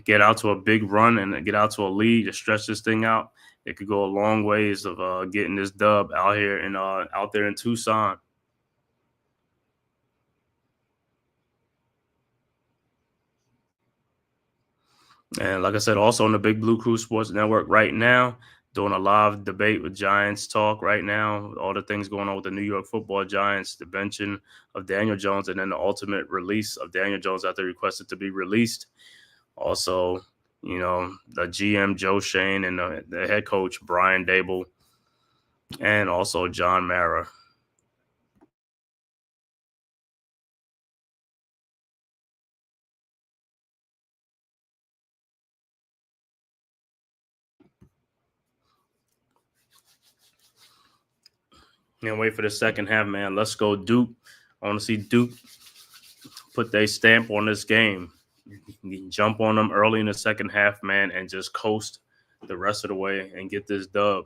Speaker 5: get out to a big run and get out to a lead to stretch this thing out, it could go a long ways of getting this dub out here and out there in Tucson. And like I said, also on the Big Blue Crew Sports Network right now, doing a live debate with Giants talk right now. All the things going on with the New York Football Giants, the benching of Daniel Jones, and then the ultimate release of Daniel Jones after requested to be released. Also, the GM Joe Shane and the head coach Brian Dable, and also John Mara. Can't wait for the second half, man. Let's go Duke. I want to see Duke put their stamp on this game. jump on them early in the second half, man, and just coast the rest of the way and get this dub.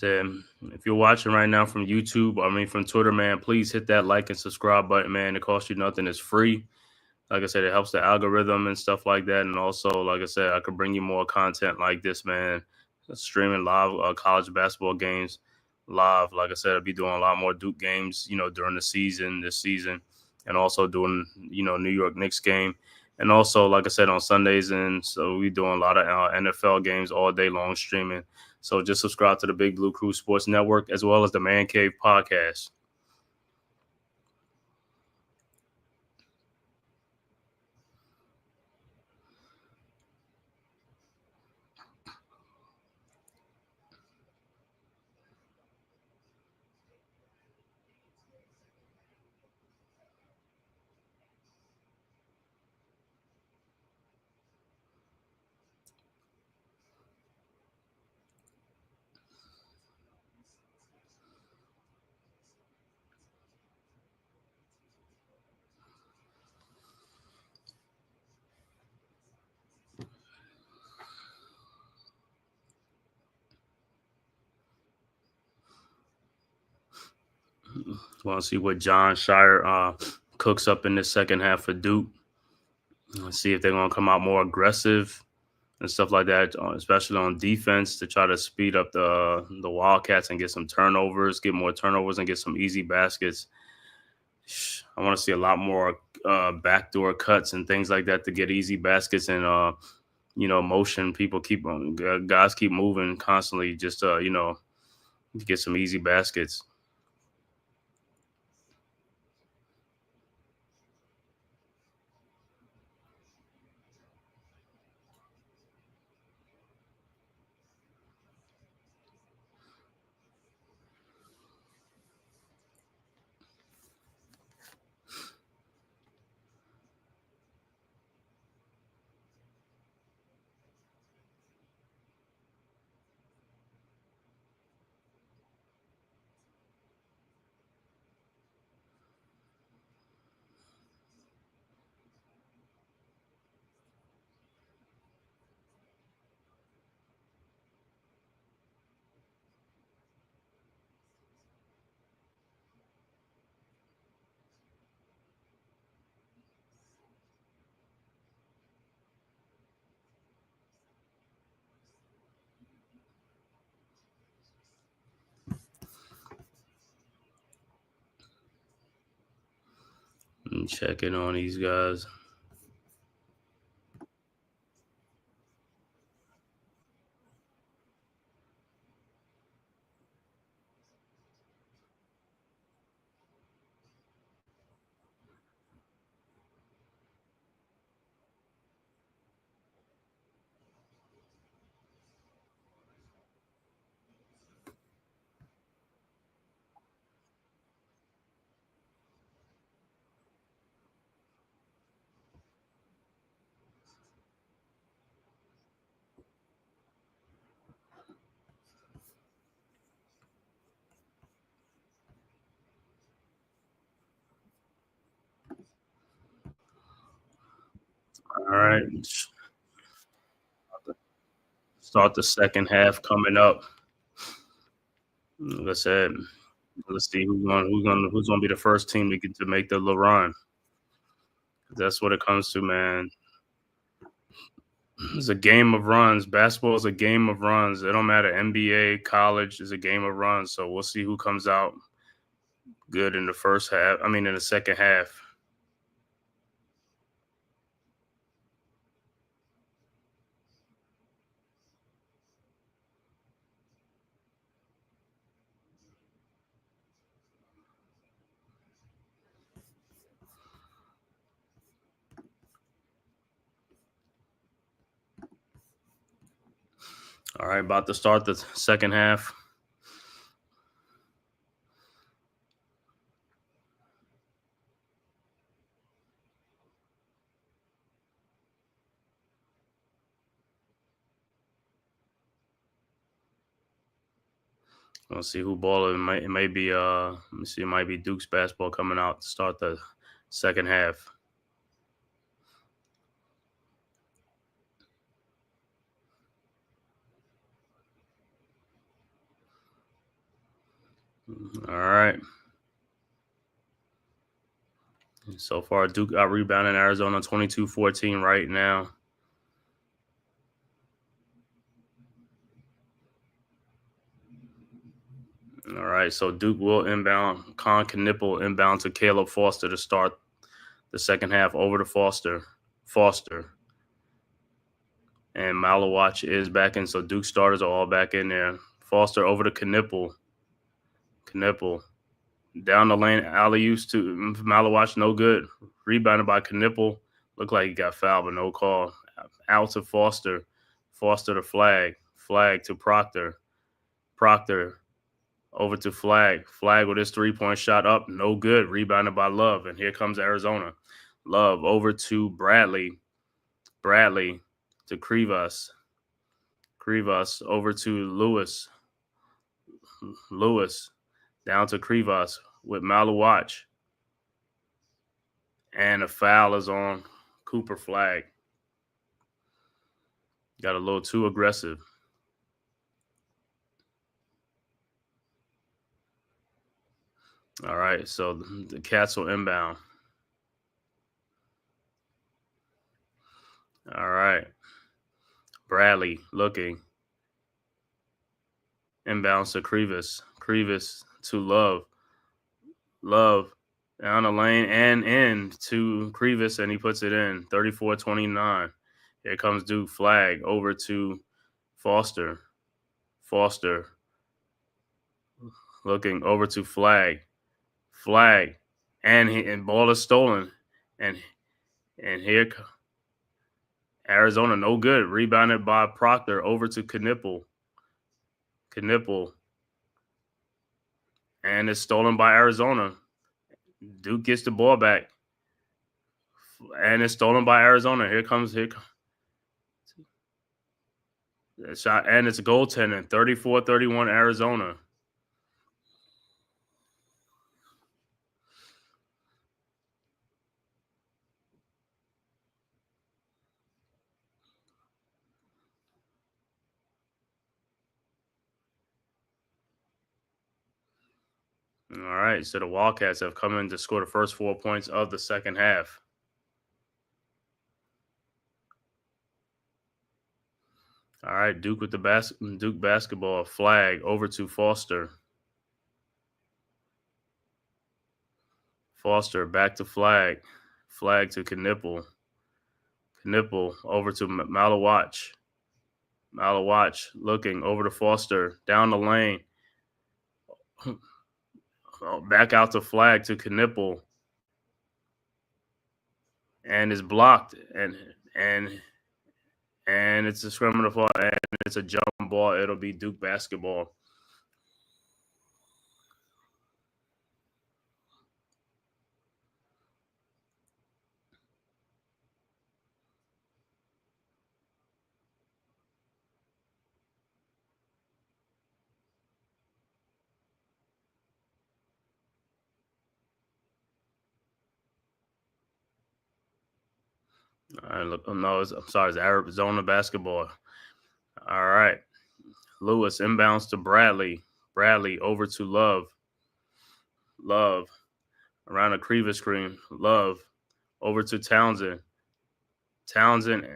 Speaker 5: If you're watching right now from YouTube, from Twitter, man, please hit that like and subscribe button, man. It costs you nothing. It's free. Like I said, it helps the algorithm and stuff like that. And also, like I said, I could bring you more content like this, man. Streaming live college basketball games live. Like I said, I'll be doing a lot more Duke games, during this season, and also doing, New York Knicks game. And also, like I said, on Sundays. And so we doing a lot of NFL games all day long streaming. So just subscribe to the Big Blue Crew Sports Network as well as the Man-Cave podcast. Want to see what John Shire cooks up in the second half for Duke. Let's see if they're going to come out more aggressive and stuff like that, especially on defense, to try to speed up the Wildcats and get some turnovers, get more turnovers and get some easy baskets. I want to see a lot more backdoor cuts and things like that to get easy baskets and, motion. Guys keep moving constantly just, to get some easy baskets. And checking on these guys. All right. Start the second half coming up. Like I said, let's see who's gonna be the first team to get to make the run. That's what it comes to, man. It's a game of runs. Basketball is a game of runs. It don't matter. NBA, college is a game of runs. So we'll see who comes out good in the first half. In the second half. All right, about to start the second half. Let's see who ball it. It may be let me see, it might be Duke's basketball coming out to start the second half. All right. So far, Duke out rebounding Arizona 22-14 right now. All right, so Duke will inbound. Con Knipple inbound to Caleb Foster to start the second half over to Foster. And Malawach is back in, so Duke starters are all back in there. Foster over to Knipple. Down the lane, alley-oops to Malawach, no good. Rebounded by Knipple. Looked like he got fouled, but no call. Out to Foster. Foster to Flag. Flag to Proctor. Proctor over to Flag. Flag with his three-point shot up. No good. Rebounded by Love. And here comes Arizona. Love over to Bradley. Bradley to Krivas. Krivas over to Lewis. Lewis down to Krivas with Malawach. And a foul is on Cooper Flag. Got a little too aggressive. All right, so the Cats will inbound. All right. Bradley looking. Inbounds to Krivas. Krivas to Love. Love down the lane and in to Krivas, and he puts it in. 34-29. Here comes Duke. Flag over to Foster. Foster looking over to Flag. Flag. And ball is stolen. And here Arizona, no good. Rebounded by Proctor over to Knipple. And it's stolen by Arizona. Duke gets the ball back. And it's stolen by Arizona. Here comes the shot. And it's a goaltending. 34-31 Arizona. All right, so the Wildcats have come in to score the first 4 points of the second half. All right, Duke with the Duke basketball. Flag over to Foster. Foster back to Flag. Flag to Knipple. Knipple over to Malawach. Malawach looking over to Foster. Down the lane. Back out to Flag to Knipple. And is blocked. And it's a scrum fall, and it's a jump ball. It'll be Duke basketball. All right, look, no, I'm sorry, it's Arizona basketball. All right. Lewis inbounds to Bradley. Bradley over to Love. Love around a Krivas screen. Love over to Townsend. Townsend.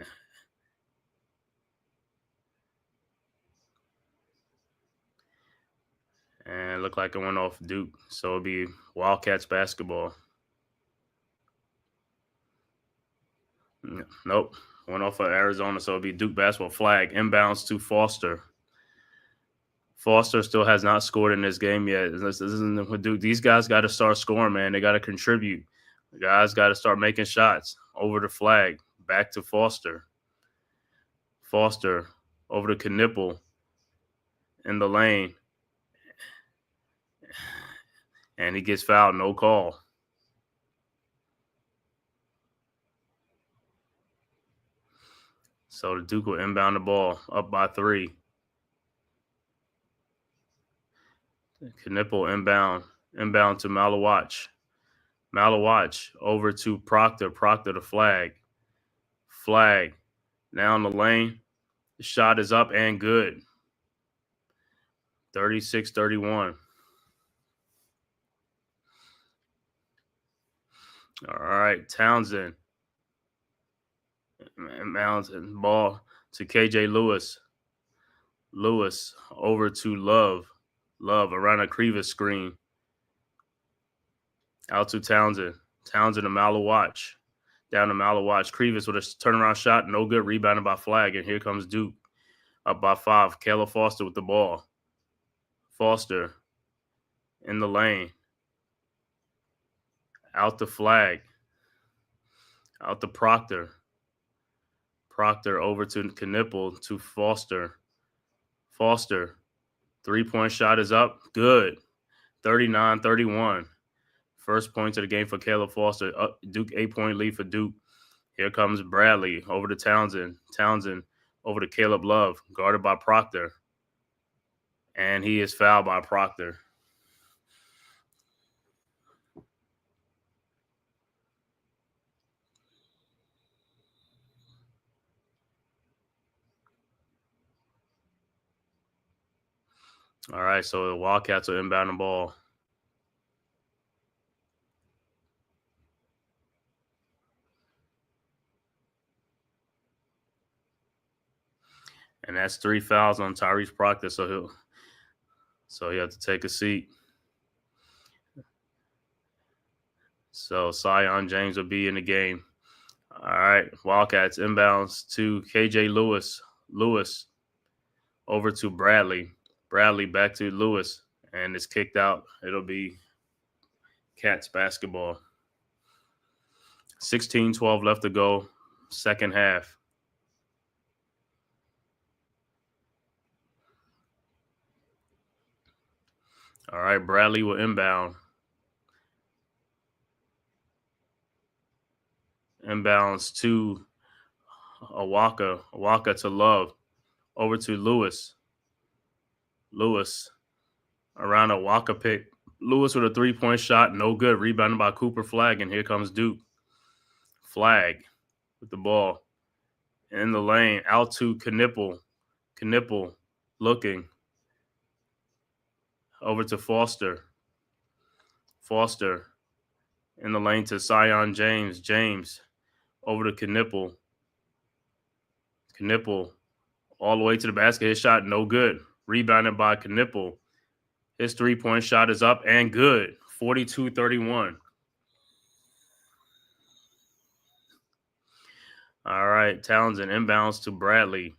Speaker 5: And it looked like it went off Duke. So it'll be Wildcats basketball. Nope. Went off of Arizona. So it'll be Duke basketball. Flag. Inbounds to Foster. Foster still has not scored in this game yet. This isn't what Duke. These guys got to start scoring, man. They got to contribute. The guys got to start making shots. Over the Flag. Back to Foster. Foster over to Knipple. in the lane. And he gets fouled, no call. So the Duke will inbound the ball, up by 3. Knipple inbound to Malawach. Malawach over to Proctor. Proctor the flag. Down the lane. The shot is up and good. 36-31. All right, Townsend. Mountain ball to KJ Lewis. Lewis over to Love. Love around a Krivas screen. Out to Townsend. Townsend to Malawach. Down to Malawach. Krivas with a turnaround shot. No good. Rebounded by Flag. And here comes Duke. Up by 5. Caleb Foster with the ball. Foster in the lane. Out to Flag. Out to Proctor. Proctor over to Knipple to Foster. Foster. 3-point shot is up. Good. 39-31. First point of the game for Caleb Foster. Duke 8-point lead for Duke. Here comes Bradley over to Townsend. Townsend over to Caleb Love. Guarded by Proctor. And he is fouled by Proctor. All right, so the Wildcats are inbound the ball. And that's 3 fouls on Tyrese Proctor, so he'll have to take a seat. So Sion James will be in the game. All right, Wildcats inbounds to KJ Lewis. Lewis over to Bradley. Bradley back to Lewis, and it's kicked out. It'll be Cats basketball. 16-12 left to go, second half. All right, Bradley will inbound. Inbounds to Awaka. Awaka to Love. Over to Lewis. Lewis around a Walker pick. Lewis with a 3-point shot, no good. Rebounded by Cooper Flag, and here comes Duke. Flag with the ball in the lane. Out to Knipple. Knipple looking. Over to Foster. Foster in the lane to Sion James. James over to Knipple. Knipple all the way to the basket. His shot, no good. Rebounded by Knipple. His 3-point shot is up and good. 42-31. All right, Townsend inbounds to Bradley.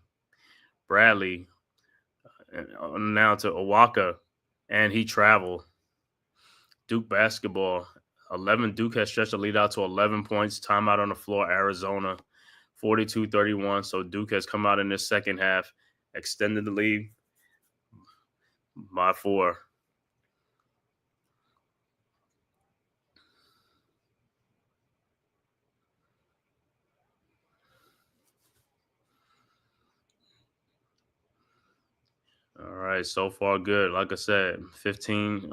Speaker 5: Bradley now to Awaka, and he traveled. Duke basketball. Duke has stretched the lead out to 11 points. Timeout on the floor, Arizona. 42-31. So Duke has come out in this second half, extended the lead by 4. All right, so far good. Like I said, 18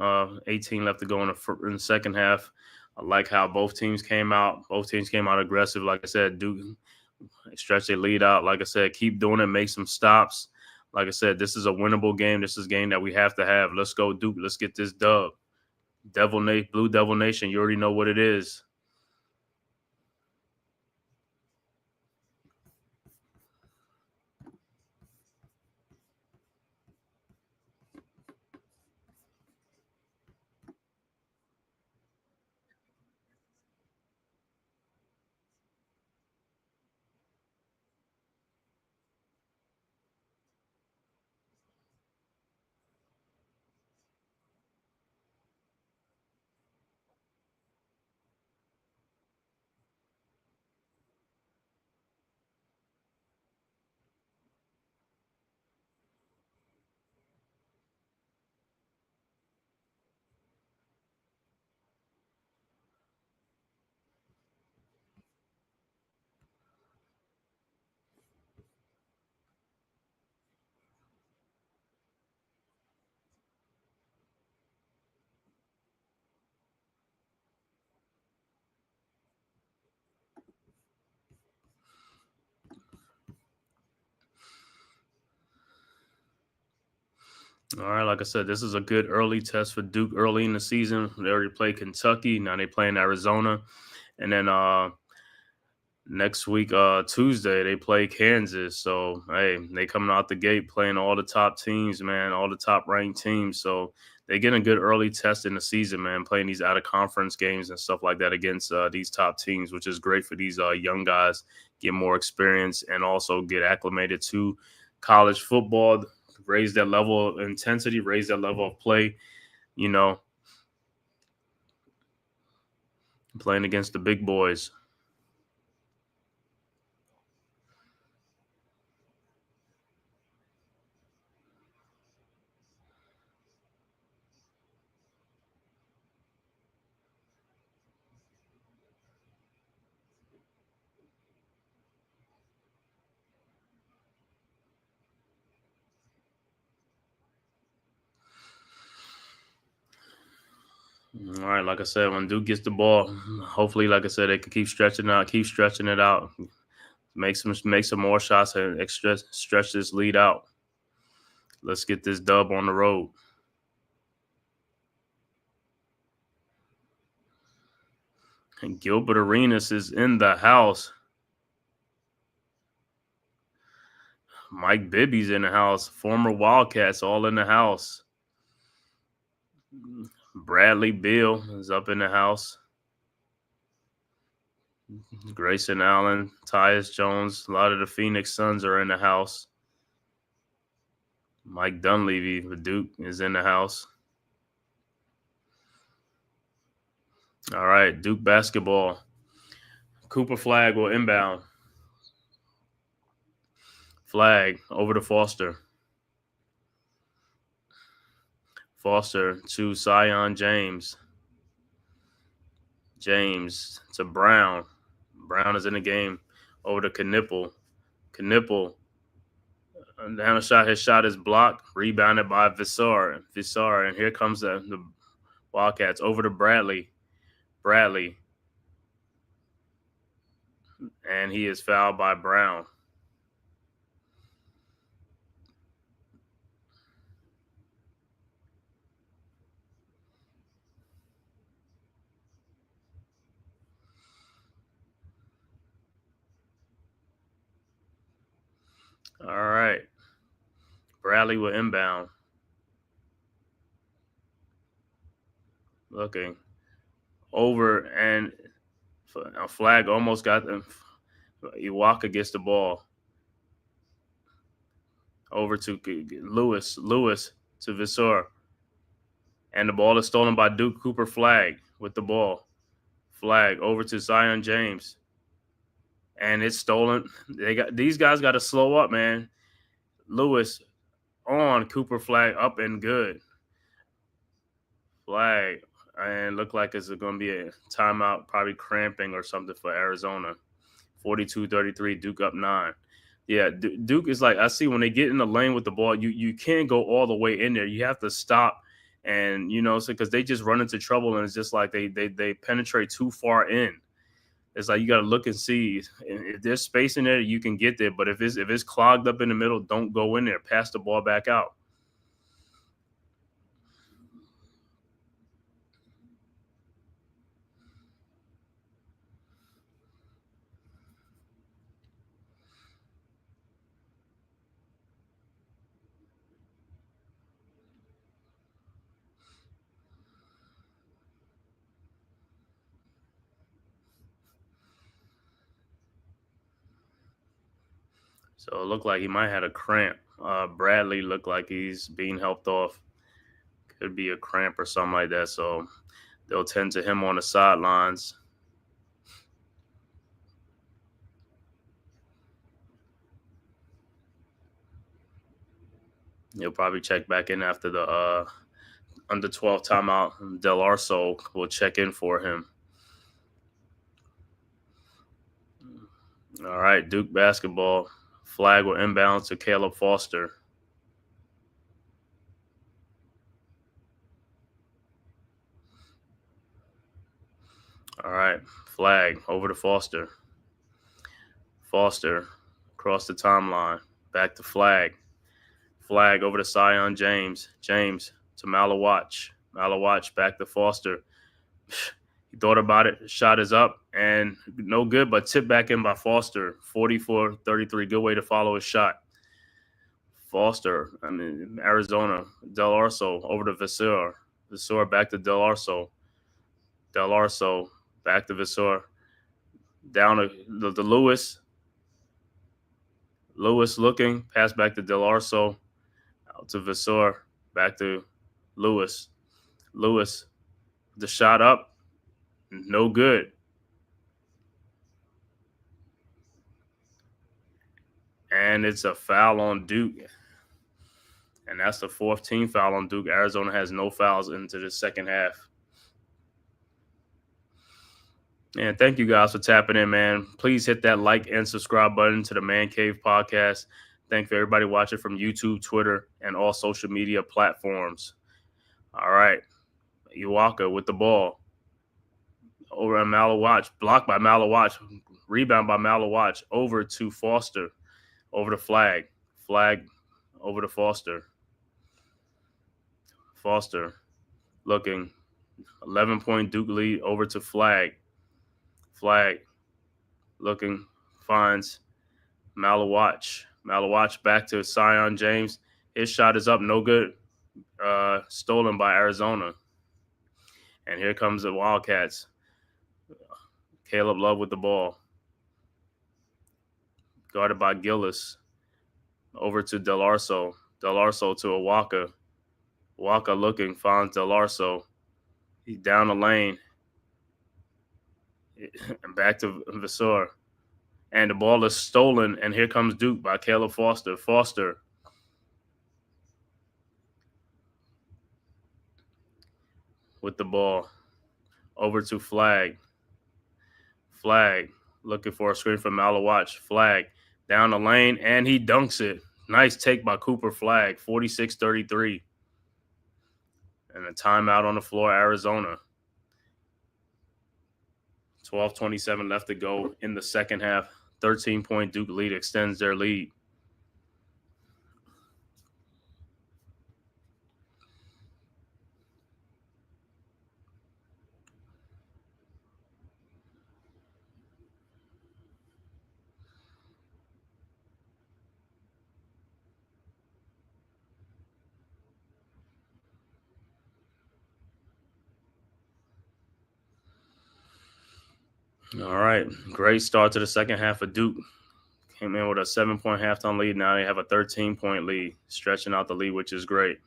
Speaker 5: left to go in the second half. I like how both teams came out. Both teams came out aggressive. Like I said, Duke stretch their lead out. Like I said, keep doing it, make some stops. Like I said, this is a winnable game. This is a game that we have to have. Let's go, Duke. Let's get this dub. Blue Devil Nation, you already know what it is. All right, like I said, this is a good early test for Duke early in the season. They already played Kentucky. Now they play in Arizona. And then next week, Tuesday, they play Kansas. So, hey, they coming out the gate playing all the top teams, man, all the top ranked teams. So they get a good early test in the season, man, playing these out of conference games and stuff like that against these top teams, which is great for these young guys, get more experience and also get acclimated to college football, raise that level of intensity, raise that level of play, you know, playing against the big boys. All right, like I said, when Duke gets the ball, hopefully, like I said, they can keep stretching it out, make some more shots and stretch this lead out. Let's get this dub on the road. And Gilbert Arenas is in the house. Mike Bibby's in the house. Former Wildcats all in the house. Bradley Beal is up in the house. Grayson Allen, Tyus Jones, a lot of the Phoenix Suns are in the house. Mike Dunleavy with Duke is in the house. All right, Duke basketball. Cooper Flag will inbound. Flag over to Foster. Foster to Zion James. James to Brown. Brown is in the game. Over to Knipple. Knipple down a shot. His shot is blocked. Rebounded by Visar. And here comes the Wildcats. Over to Bradley. Bradley. And he is fouled by Brown. All right. Bradley will inbound. Looking over, and a flag almost got them. Iwaka gets the ball. Over to Lewis to Visor. And the ball is stolen by Duke. Cooper Flag with the ball. Flag over to Zion James. And it's stolen. These guys got to slow up, man. Lewis on, Cooper Flag up and good. Flag, and look like it's going to be a timeout, probably cramping or something for Arizona. 42-33, Duke up 9. Yeah, Duke is like, I see when they get in the lane with the ball, you can't go all the way in there. You have to stop, and because they just run into trouble, and it's just like they penetrate too far in. It's like you got to look and see if there's space in there, you can get there. But if it's clogged up in the middle, don't go in there. Pass the ball back out. So it looked like he might have had a cramp. Bradley looked like he's being helped off. Could be a cramp or something like that. So they'll tend to him on the sidelines. He'll probably check back in after the under 12 timeout. Del Arso will check in for him. All right, Duke basketball. Flag will inbound to Caleb Foster. All right, flag over to Foster. Foster across the timeline. Back to Flag. Flag over to Sion James. James to Malawach. Malawach back to Foster. He thought about it. Shot is up and no good, but tipped back in by Foster. 44-33. Good way to follow his shot. Foster, Arizona. Del Arso over to Vasseur. Vasseur back to Del Arso. Del Arso back to Vasseur. Down to Lewis. Lewis looking. Pass back to Del Arso. Out to Vasseur. Back to Lewis. Lewis. The shot up. No good. And it's a foul on Duke. And that's the 4th team foul on Duke. Arizona has no fouls into the second half. And thank you guys for tapping in, man. Please hit that like and subscribe button to the Man Cave podcast. Thank you for everybody watching from YouTube, Twitter, and all social media platforms. All right. Iwaka with the ball. Over on Malawach. Blocked by Malawach. Rebound by Malawach. Over to Foster. Over to Flag. Flag over to Foster. Foster looking. 11-point Duke lead over to Flag. Flag looking. Finds Malawach. Malawach back to Sion James. His shot is up. No good. Stolen by Arizona. And here comes the Wildcats. Caleb Love with the ball. Guarded by Gillis. Over to Del Arso. Del Arso to Iwaka. Iwaka looking, finds Del Arso. He's down the lane. And back to Vasseur. And the ball is stolen, and here comes Duke by Caleb Foster. Foster. With the ball. Over to Flag. Flag. Looking for a screen from Malawach. Flag. Down the lane, and he dunks it. Nice take by Cooper Flag. 46-33. And a timeout on the floor, Arizona. 12:27 left to go in the second half. 13-point Duke lead extends their lead. All right. Great start to the second half of Duke. Came in with a 7-point halftime lead. Now they have a 13-point lead, stretching out the lead, which is great.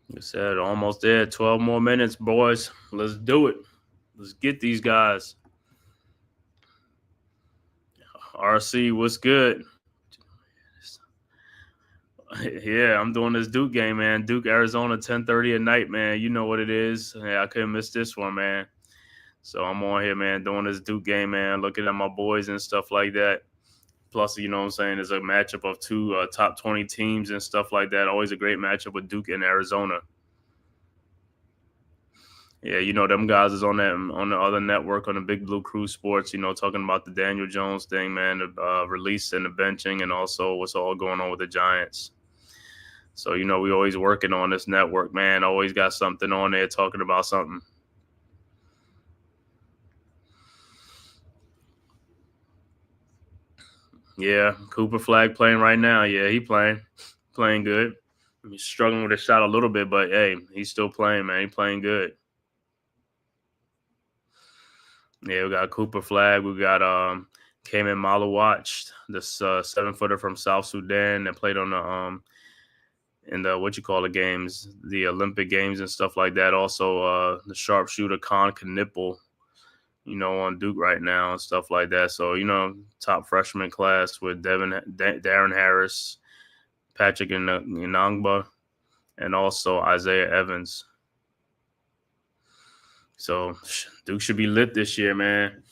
Speaker 5: Like I said, almost there. 12 more minutes, boys. Let's do it. Let's get these guys. RC, what's good? Yeah, I'm doing this Duke game, man. Duke, Arizona, 10:30 at night, man. You know what it is. Yeah, I couldn't miss this one, man. So I'm on here, man, doing this Duke game, man, looking at my boys and stuff like that. Plus, you know what I'm saying, there's a matchup of two top 20 teams and stuff like that. Always a great matchup with Duke and Arizona. Yeah, you know, them guys is on the other network, on the Big Blue Crew Sports, you know, talking about the Daniel Jones thing, man, the release and the benching, and also what's all going on with the Giants. So, you know, we always working on this network, man. Always got something on there talking about something. Yeah, Cooper Flag playing right now. Yeah, he playing good. He's struggling with his shot a little bit, but, hey, he's still playing, man. He's playing good. Yeah, we got Cooper Flag. We got Cayman Malawach, this 7-footer from South Sudan that played on the in the games, the Olympic Games and stuff like that. Also, the sharpshooter Khan Knipple, you know, on Duke right now and stuff like that. So, you know, top freshman class with Darren Harris, Patrick Inangba, and also Isaiah Evans. So Duke should be lit this year, man.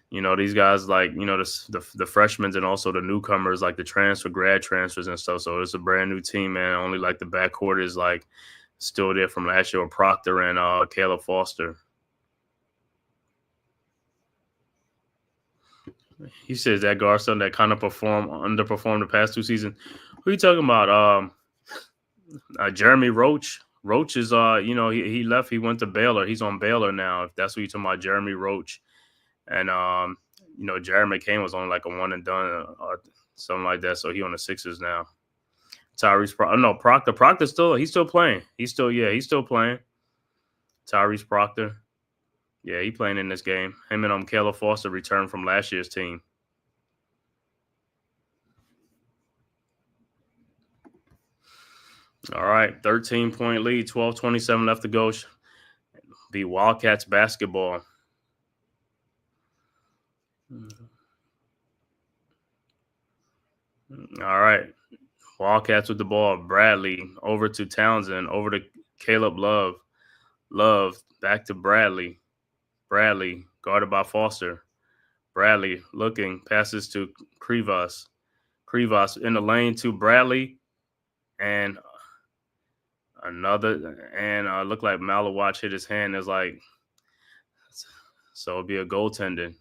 Speaker 5: You know, these guys like, you know, the freshmen and also the newcomers, like the grad transfers and stuff. So it's a brand new team, man. Only like the backcourt is like still there from last year with Proctor and Caleb Foster. He says that Garson that kind of underperformed the past 2 seasons. Who are you talking about? Jeremy Roach. Roach is you know, he left. He went to Baylor. He's on Baylor now. If that's what you're talking about, Jeremy Roach. And you know, Jared McCain was on like a one and done or something like that. So he on the Sixers now. Proctor. Proctor he's still playing. He's still playing. Tyrese Proctor. Yeah, he playing in this game. Him and Caleb Foster returned from last year's team. All right, 13-point lead, 12:27 left to go. Be Wildcats basketball. All right, Wildcats with the ball. Bradley over to Townsend, over to Caleb Love. Love back to Bradley. Bradley guarded by Foster. Bradley looking, passes to Krivas. Krivas in the lane to Bradley, and looked like Malawatch hit his hand. It's like, so it'd be a goaltending.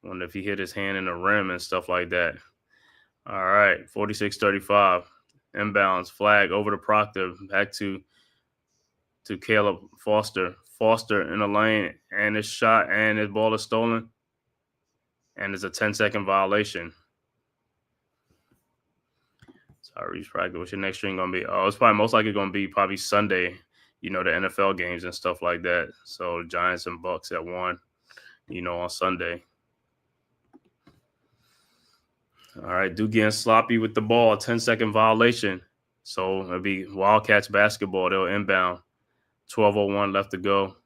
Speaker 5: Wonder if he hit his hand in the rim and stuff like that. All right, 46-35. Inbounds, flag over to Proctor, back to Caleb Foster. Foster in the lane, and his shot and his ball is stolen. And it's a 10-second violation. Sorry, practice. What's your next stream going to be? Oh, it's probably most likely going to be Sunday, you know, the NFL games and stuff like that. So Giants and Bucks at 1, you know, on Sunday. All right, Duke getting sloppy with the ball, 10-second violation. So it'll be Wildcats basketball. They'll inbound. 12:01 left to go.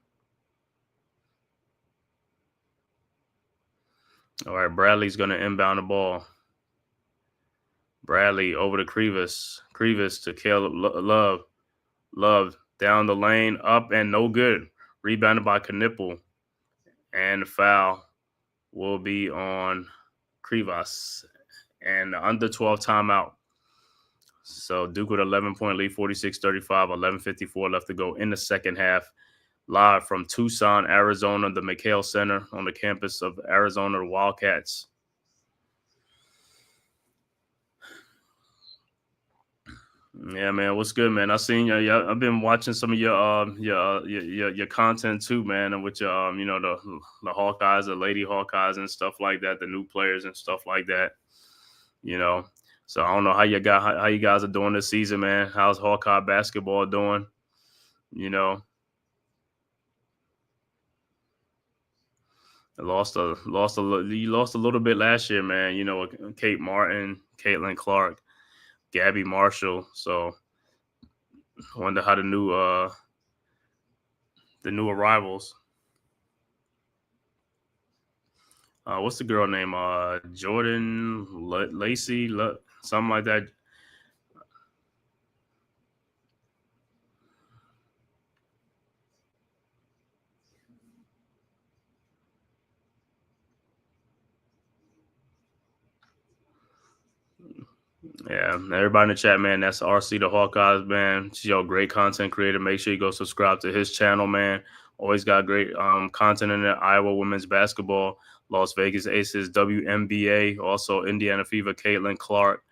Speaker 5: All right, Bradley's going to inbound the ball. Bradley over to Krivas. Krivas to Caleb Love. Love down the lane, up and no good. Rebounded by Knipple. And the foul will be on Krivas. And the under 12 timeout. So Duke with 11-point lead, 46-35, 11:54 left to go in the second half. Live from Tucson, Arizona, the McHale Center on the campus of Arizona Wildcats. Yeah, man, what's good, man? I seen you. I've been watching some of your content too, man, and with your you know, the Hawkeyes, the Lady Hawkeyes, and stuff like that, the new players and stuff like that. You know, so I don't know how you guys are doing this season, man. How's Hawkeye basketball doing? You know, you lost a little bit last year, man. You know, Kate Martin, Caitlin Clark, Gabby Marshall. So I wonder how the new arrivals. What's the girl name? Jordan Lacey, something like that. Yeah, everybody in the chat, man. That's RC the Hawkeyes, man. She's a great content creator. Make sure you go subscribe to his channel, man. Always got great content in there. Iowa women's basketball, Las Vegas Aces, WNBA, also Indiana Fever, Caitlin Clark,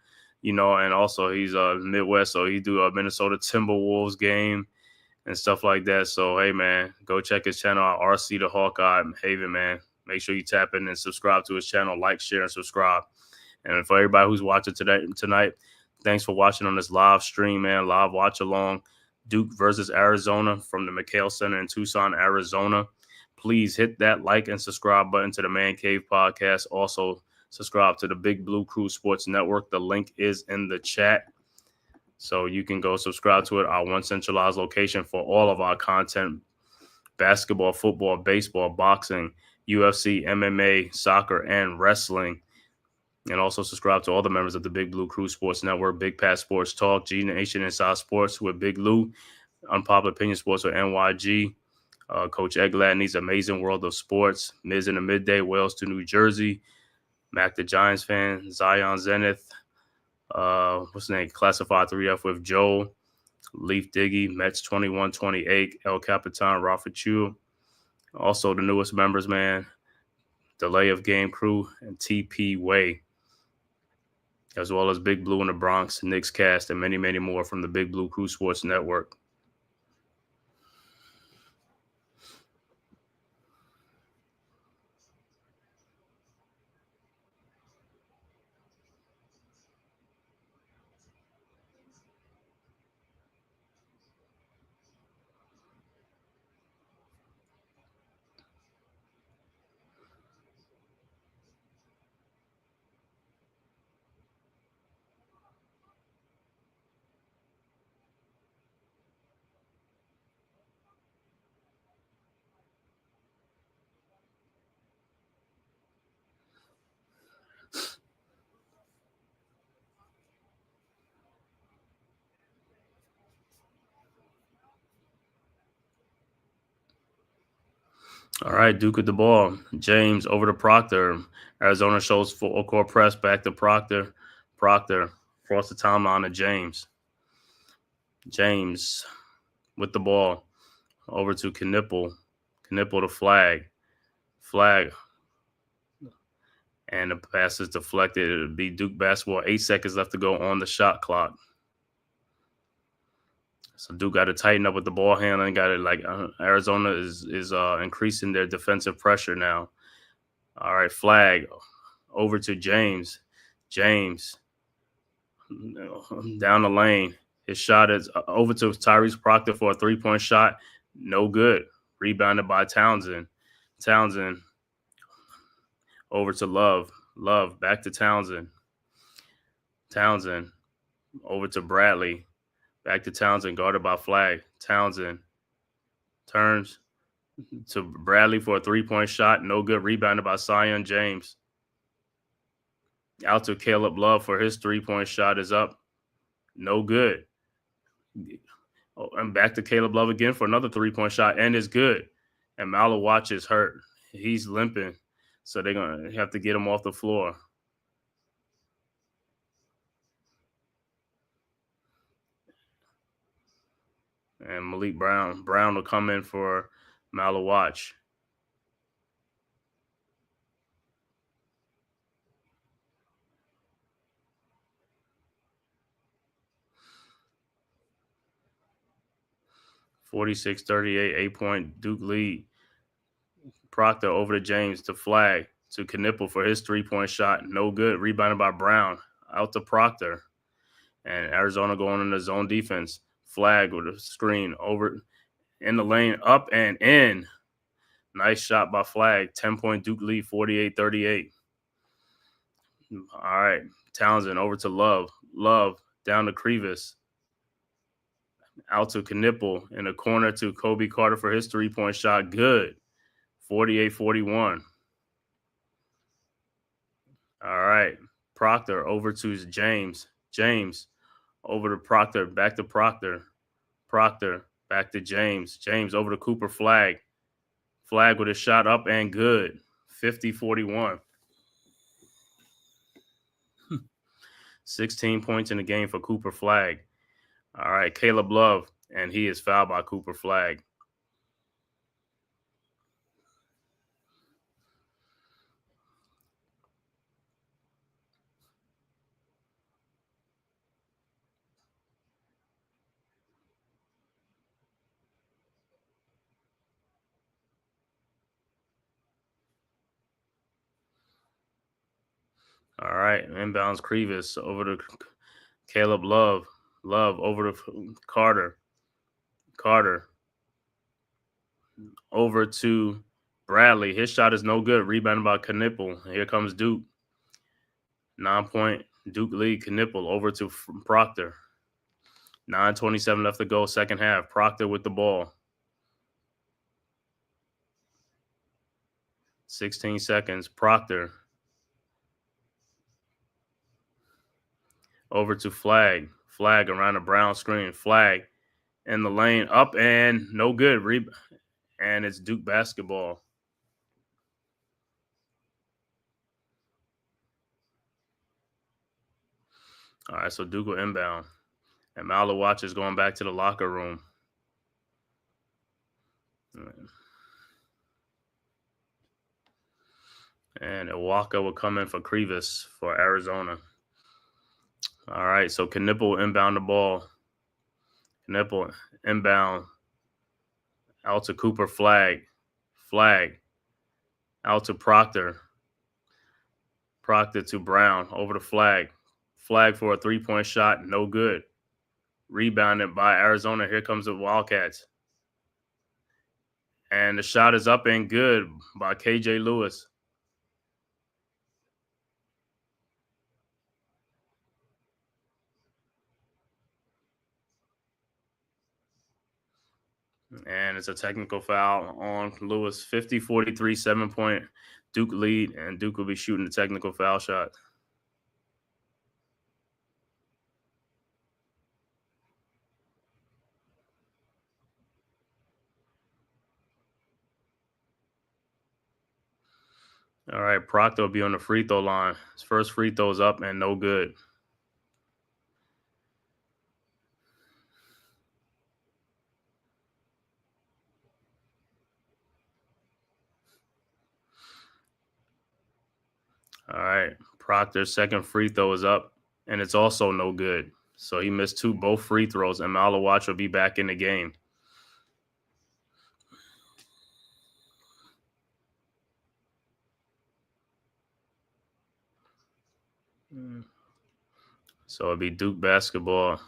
Speaker 5: you know, and also he's Midwest, so he do a Minnesota Timberwolves game and stuff like that. So, hey, man, go check his channel out, RC the Hawkeye Haven, man. Make sure you tap in and subscribe to his channel, like, share, and subscribe. And for everybody who's watching tonight, thanks for watching on this live stream, man, live watch along. Duke versus Arizona from the McHale Center in Tucson, Arizona. Please hit that like and subscribe button to the Man Cave podcast. Also, subscribe to the Big Blue Crew Sports Network. The link is in the chat. So you can go subscribe to it, our one centralized location for all of our content: basketball, football, baseball, boxing, UFC, MMA, soccer, and wrestling. And also subscribe to all the members of the Big Blue Crew Sports Network, Big Pat Sports Talk, G Nation Inside Sports with Big Lou, Unpopular Opinion Sports with NYG, Coach Eglad Needs Amazing World of Sports, Miz in the Midday, Wales to New Jersey, Mac the Giants fan, Zion Zenith, what's the name? Classified 3F with Joel, Leaf Diggy, Mets 2128, El Capitan, Rafa Chu. Also the newest members, man, Delay of Game Crew and TP Way, as well as Big Blue in the Bronx, Knicks Cast, and many, many more from the Big Blue Crew Sports Network. All right, Duke with the ball. James over to Proctor. Arizona shows full court press back to Proctor. Proctor across the timeline to James. James with the ball over to Knipple. Knipple to Flag. Flag. And the pass is deflected. It'll be Duke basketball. 8 seconds left to go on the shot clock. So Duke got to tighten up with the ball handling. Got it like Arizona is increasing their defensive pressure now. All right, Flag over to James. James down the lane. His shot is over to Tyrese Proctor for a 3-point shot. No good. Rebounded by Townsend. Townsend over to Love. Love back to Townsend. Townsend over to Bradley. Back to Townsend, guarded by Flag. Townsend turns to Bradley for a 3-point shot. No good. Rebounded by Zion James. Out to Caleb Love for his 3-point shot is up. No good. And back to Caleb Love again for another 3-point shot, and it's good. And Malawatch is hurt. He's limping. So they're going to have to get him off the floor. And Malik Brown will come in for Malawatch. (46-38), 8-point Duke lead. Proctor over to James to Flag to Knipple for his 3-point shot. No good. Rebounded by Brown. Out to Proctor. And Arizona going into zone defense. Flag with a screen over in the lane, up and in. Nice shot by Flag. 10-point Duke lead, 48-38. All right. Townsend over to Love. Love down to Crevis. Out to Knipple in the corner to Kobe Carter for his 3-point shot. Good. 48-41. All right. Proctor over to James. James over to Proctor. Back to Proctor. Proctor back to James. James over to Cooper. Flag. Flag with a shot up and good. 50-41. 16 points in the game for Cooper Flag. All right, Caleb Love, and he is fouled by Cooper Flag. All right, inbounds Crevis over to Caleb Love. Love over to Carter. Carter over to Bradley. His shot is no good. Rebounded by Knipple. Here comes Duke. 9-point Duke lead. Knipple over to Proctor. 9:27 left to go, second half. Proctor with the ball. 16 seconds. Proctor over to Flag. Flag around the Brown screen. Flag in the lane, up and no good. And it's Duke basketball. All right, so Duke will inbound. And Malawatch is going back to the locker room. And Iwaka will come in for Krivas for Arizona. All right, so Knipple inbound the ball. Knipple inbound. Out to Cooper. Flag. Out to Proctor. Proctor to Brown. Over to Flag. Flag for a three-point shot. No good. Rebounded by Arizona. Here comes the Wildcats. And the shot is up and good by KJ Lewis. And it's a technical foul on Lewis. 50-43, 7-point Duke lead, and Duke will be shooting the technical foul shot. All right, Proctor will be on the free throw line. His first free throw is up and no good. All right, Proctor's second free throw is up, and it's also no good. So he missed both free throws, and Malawatch will be back in the game. So it'll be Duke basketball.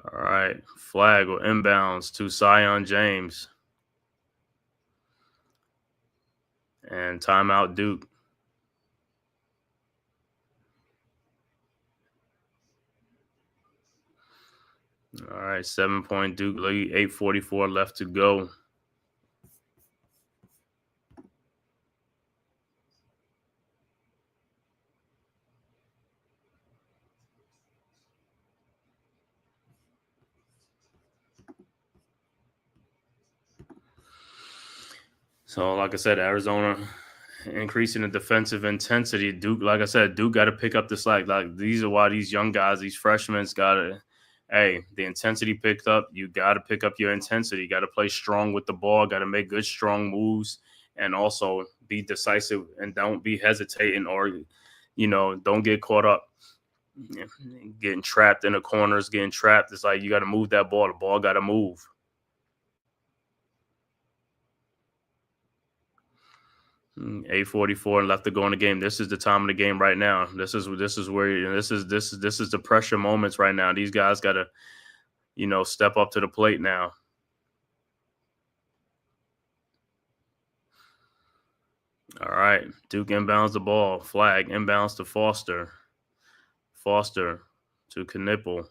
Speaker 5: All right, Flag will inbounds to Zion James. And timeout Duke. All right, 7-point Duke lead, 8:44 left to go. So, like I said, Arizona increasing the defensive intensity. Duke, like I said, Duke got to pick up the slack. Like, these are why these young guys, these freshmen, got to, the intensity picked up. You got to pick up your intensity. You got to play strong with the ball. Got to make good, strong moves, and also be decisive and don't be hesitating or, don't get caught up getting trapped in the corners, getting trapped. It's like you got to move that ball. The ball got to move. $8:44 left to go in the game. This is the time of the game right now. This is where this is the pressure moments right now. These guys got to, step up to the plate now. All right, Duke inbounds the ball. Flag inbounds to Foster. Foster to Knipple.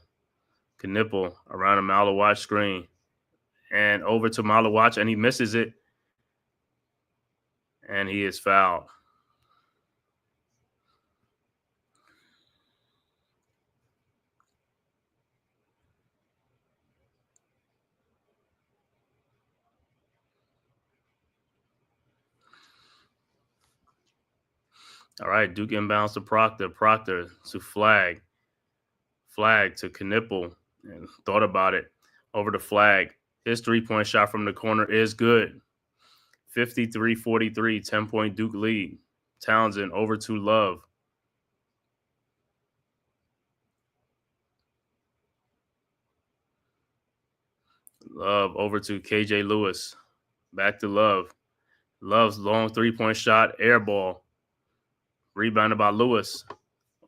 Speaker 5: Knipple around a Malawatch screen and over to Malawatch, and he misses it. And he is fouled. All right, Duke inbounds to Proctor. Proctor to Flag. Flag to Knipple. And thought about it. Over to Flag. His three-point shot from the corner is good. 53-43, 10-point Duke lead. Townsend over to Love. Love over to KJ Lewis. Back to Love. Love's long three-point shot, air ball. Rebounded by Lewis.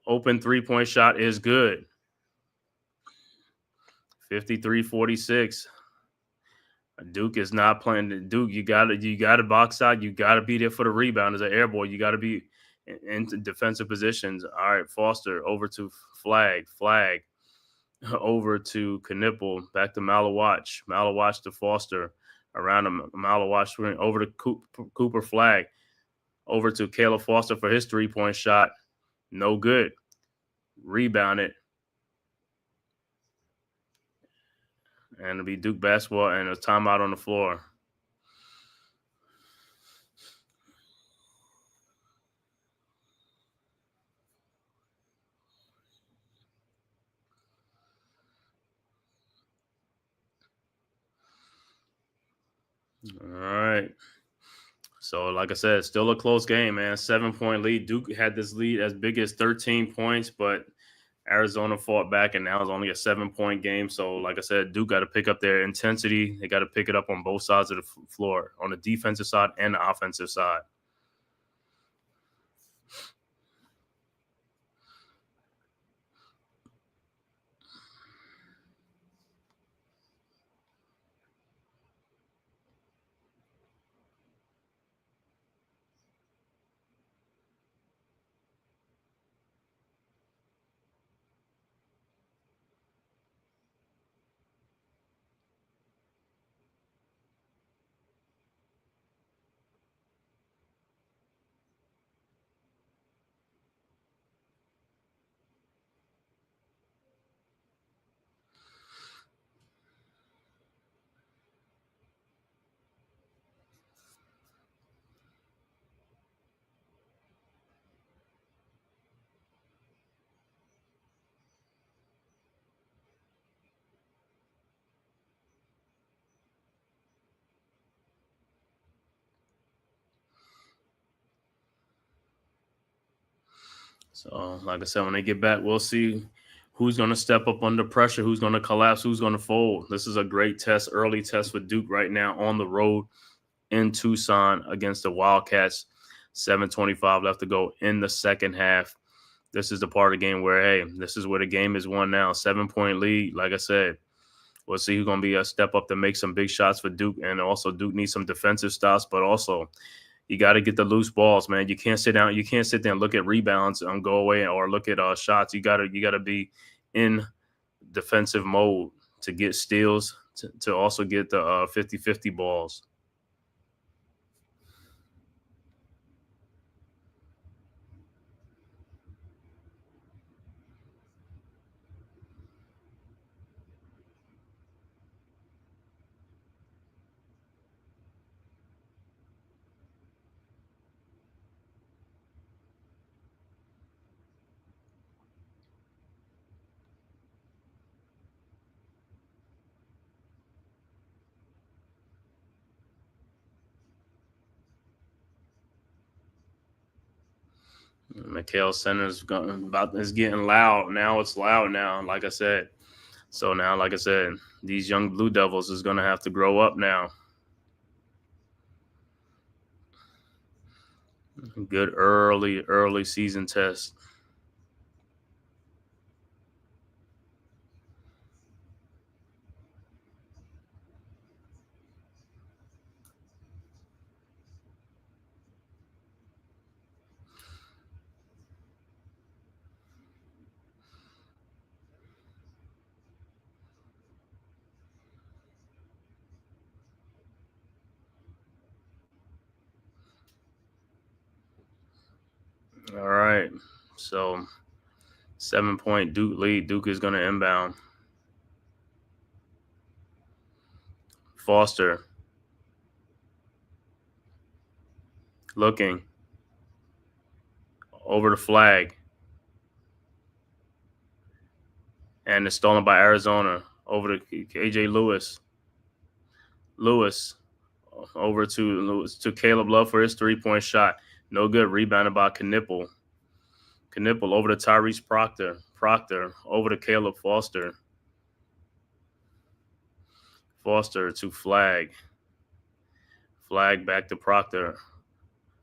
Speaker 5: Open three-point shot is good. 53-46. Duke is not playing. Duke, you gotta box out. You gotta be there for the rebound as an air ball. You gotta be in defensive positions. All right, Foster over to Flag. Flag over to Knipple. Back to Malawatch. Malawatch to Foster. Around the Malawatch screen. Over to Cooper. Flag. Over to Caleb Foster for his 3-point shot. No good. Rebounded. And it'll be Duke basketball and a timeout on the floor. All right. So, like I said, still a close game, man. 7-point lead. Duke had this lead as big as 13 points, but Arizona fought back, and now it's only a 7-point game. So, like I said, Duke got to pick up their intensity. They got to pick it up on both sides of the floor, on the defensive side and the offensive side. So, like I said, when they get back, we'll see who's going to step up under pressure, who's going to collapse, who's going to fold. This is a great test, early test for Duke right now on the road in Tucson against the Wildcats. 7:25 left to go in the second half. This is the part of the game where, hey, this is where the game is won now. 7-point lead. Like I said, we'll see who's going to be a step up to make some big shots for Duke. And also Duke needs some defensive stops, but also you got to get the loose balls, man. You can't sit down. You can't sit there and look at rebounds and go away or look at shots. You got to be in defensive mode to get steals, to also get the 50-50 balls. McHale Center's is getting loud. Now it's loud now, like I said. So now, like I said, these young Blue Devils is going to have to grow up now. Good early season test. All right. So 7-point Duke lead. Duke is going to inbound. Foster. Looking. Over the flag. And it's stolen by Arizona. Over to AJ Lewis. Lewis. Over to Caleb Love for his 3-point shot. No good. Rebounded by Knipple. Knipple over to Tyrese Proctor. Proctor over to Caleb Foster. Foster to Flag. Flag back to Proctor.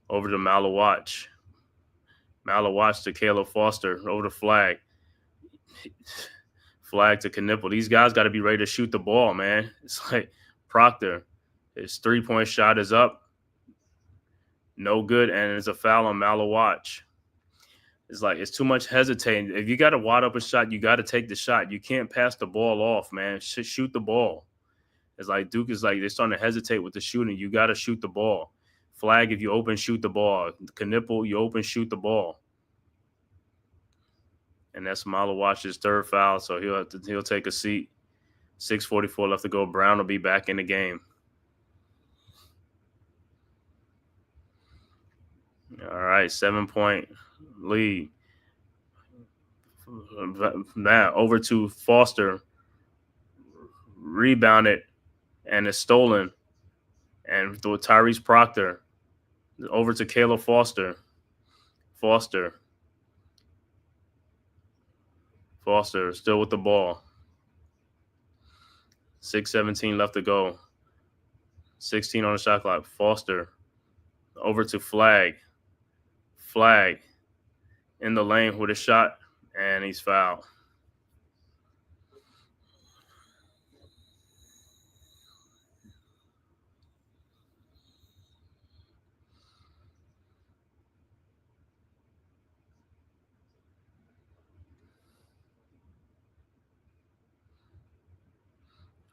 Speaker 5: Over to Malawatch. Malawatch to Caleb Foster. Over to Flag. Flag to Knipple. These guys got to be ready to shoot the ball, man. It's like Proctor. His 3-point shot is up. No good, and it's a foul on Malawatch. It's like it's too much hesitating. If you got to wad up a shot, you got to take the shot. You can't pass the ball off, man. Shoot the ball. It's like Duke is like they're starting to hesitate with the shooting. You got to shoot the ball. Flag if you open, shoot the ball. Knipple, you open, shoot the ball. And that's Malawash's third foul, so he'll take a seat. 6:44 left to go. Brown will be back in the game. All right, 7-point lead. Now over to Foster. Rebounded and is stolen. And to Tyrese Proctor. Over to Caleb Foster. Foster still with the ball. 6:17 left to go. 16 on the shot clock. Foster over to Flag. Flag in the lane with a shot, and he's fouled.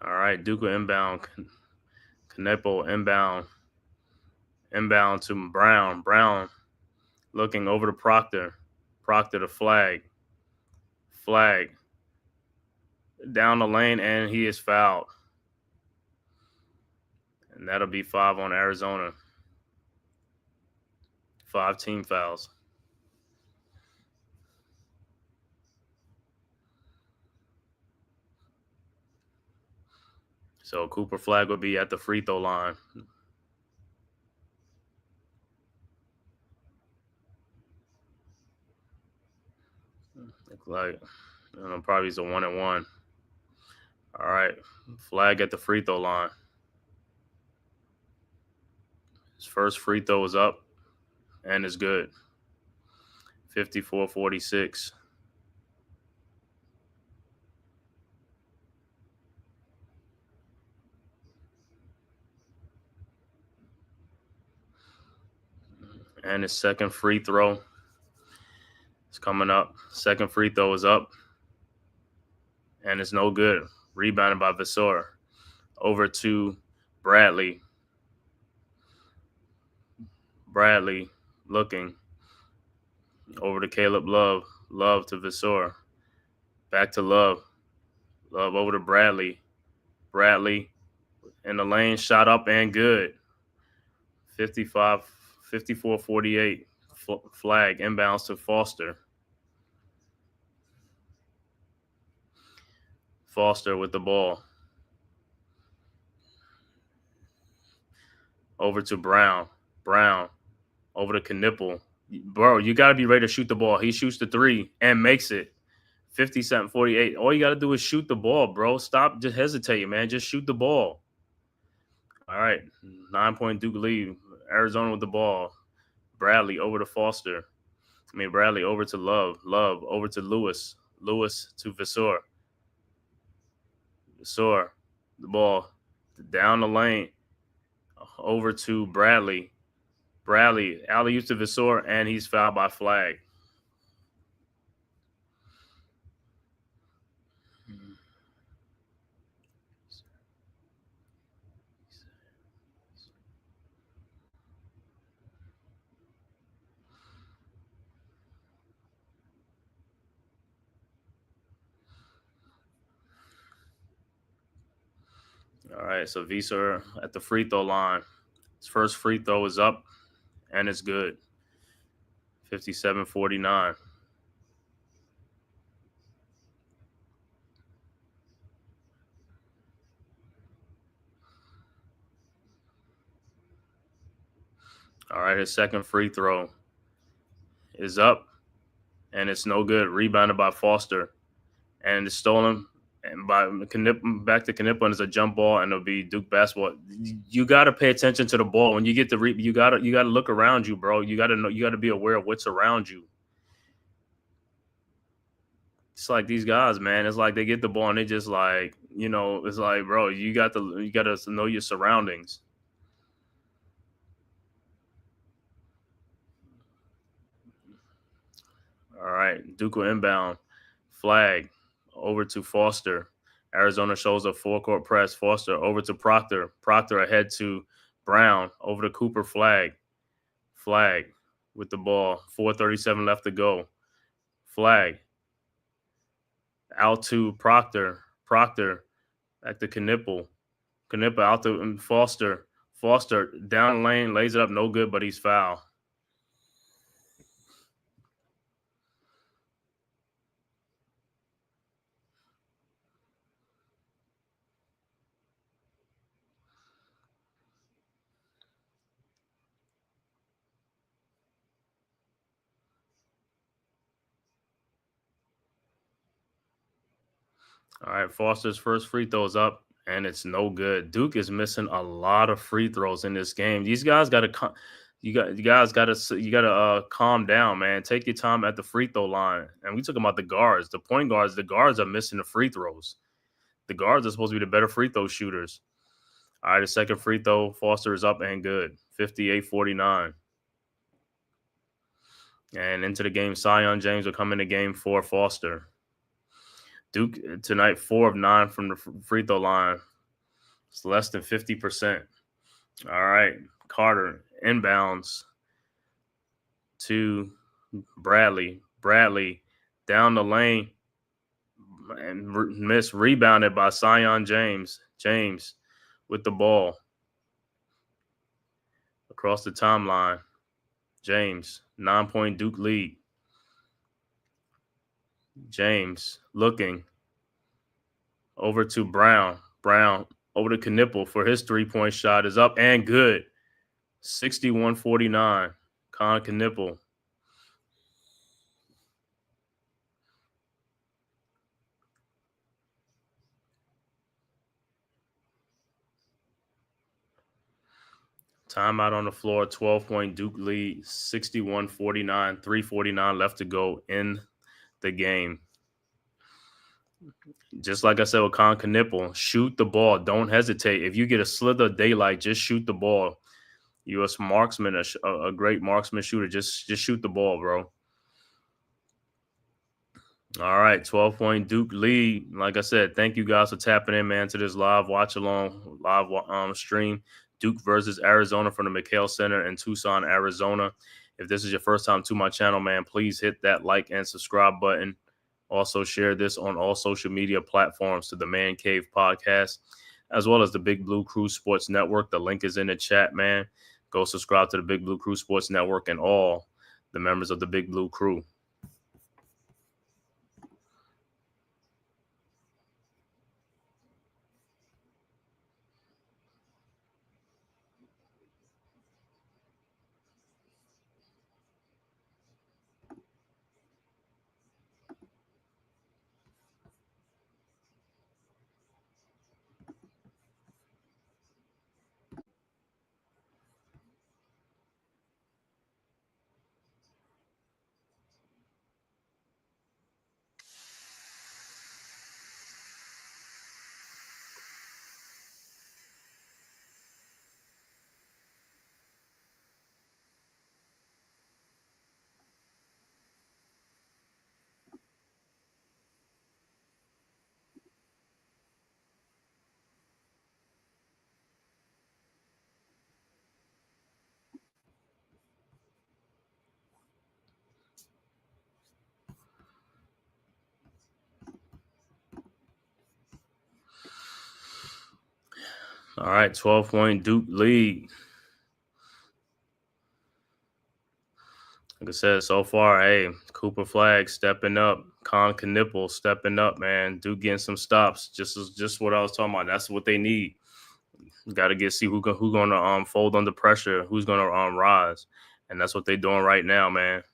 Speaker 5: All right, Duca inbound. Knipple inbound. Inbound to Brown. Brown looking over to Proctor. Proctor to Flag. Flag down the lane, and he is fouled. And that'll be 5 on Arizona. 5 team fouls. So Cooper Flag will be at the free throw line. Look like probably it's a 1-and-1. All right, Flag at the free throw line. His first free throw is up and is good. 54-46. And his second free throw is coming up. Second free throw is up. And it's no good. Rebounded by Visor. Over to Bradley. Bradley looking. Over to Caleb Love. Love to Visor. Back to Love. Love over to Bradley. Bradley in the lane. Shot up and good. 54-48. Flag inbounds to Foster. Foster with the ball. Over to Brown. Brown over to Knipple. Bro, you got to be ready to shoot the ball. He shoots the 3 and makes it. 57-48. All you got to do is shoot the ball, bro. Stop just hesitating, man. Just shoot the ball. All right. 9-point Duke lead. Arizona with the ball. Bradley over to Foster. Bradley over to Love. Love over to Lewis. Lewis to Visor. Visor, the ball down the lane. Over to Bradley. Bradley, alley-oop to Visor, and he's fouled by Flag. All right, so Visor at the free throw line. His first free throw is up, and it's good. 57-49. All right, his second free throw is up, and it's no good. Rebounded by Foster, and it's stolen. And by back to Knipple, and it's a jump ball, and it'll be Duke basketball. You got to pay attention to the ball when you get the you got to look around you, bro. You got to know. You got to be aware of what's around you. It's like these guys, man. It's like they get the ball and they just like, it's like, bro, you got to know your surroundings. All right, Duke will inbound. Flag over to Foster. Arizona shows a 4-court press. Foster over to Proctor. Proctor ahead to Brown over to Cooper. Flag with the ball. 4:37 left to go. Flag out to Proctor. Back to Knipple out to Foster. Foster down the lane, lays it up, no good, but he's foul. All right, Foster's first free throw's up, and it's no good. Duke is missing a lot of free throws in this game. These guys got to you guys got to calm down, man. Take your time at the free throw line. And we talking about the guards, the point guards. The guards are missing the free throws. The guards are supposed to be the better free throw shooters. All right, the second free throw, Foster is up and good. 58-49. And into the game, Sion James will come into game for Foster. Duke tonight, 4 of 9 from the free throw line. It's less than 50%. All right, Carter inbounds to Bradley. Bradley down the lane and rebounded by Sion James. James with the ball across the timeline. James, 9-point Duke lead. James looking over to Brown. Brown over to Knipple for his 3-point shot is up and good. 61-49. Con Knipple. Timeout on the floor. 12-point Duke lead. 61-49. 3:49 left to go in the game. Just like I said with Con Knipple, shoot the ball. Don't hesitate. If you get a slither of daylight, just shoot the ball. You're a marksman, a great marksman shooter. Just shoot the ball, bro. All right, 12-point Duke lead. Like I said, thank you guys for tapping in, man, to this live stream. Duke versus Arizona from the McHale Center in Tucson, Arizona. If this is your first time to my channel, man, please hit that like and subscribe button. Also share this on all social media platforms to the Man Cave podcast, as well as the Big Blue Crew Sports Network. The link is in the chat, man. Go subscribe to the Big Blue Crew Sports Network and all the members of the Big Blue Crew. All right, 12-point Duke lead. Like I said, so far, hey, Cooper Flag stepping up. Con Knipple stepping up, man. Duke getting some stops. Just what I was talking about. That's what they need. Got to see who's going to fold under pressure, who's going to rise. And that's what they're doing right now, man.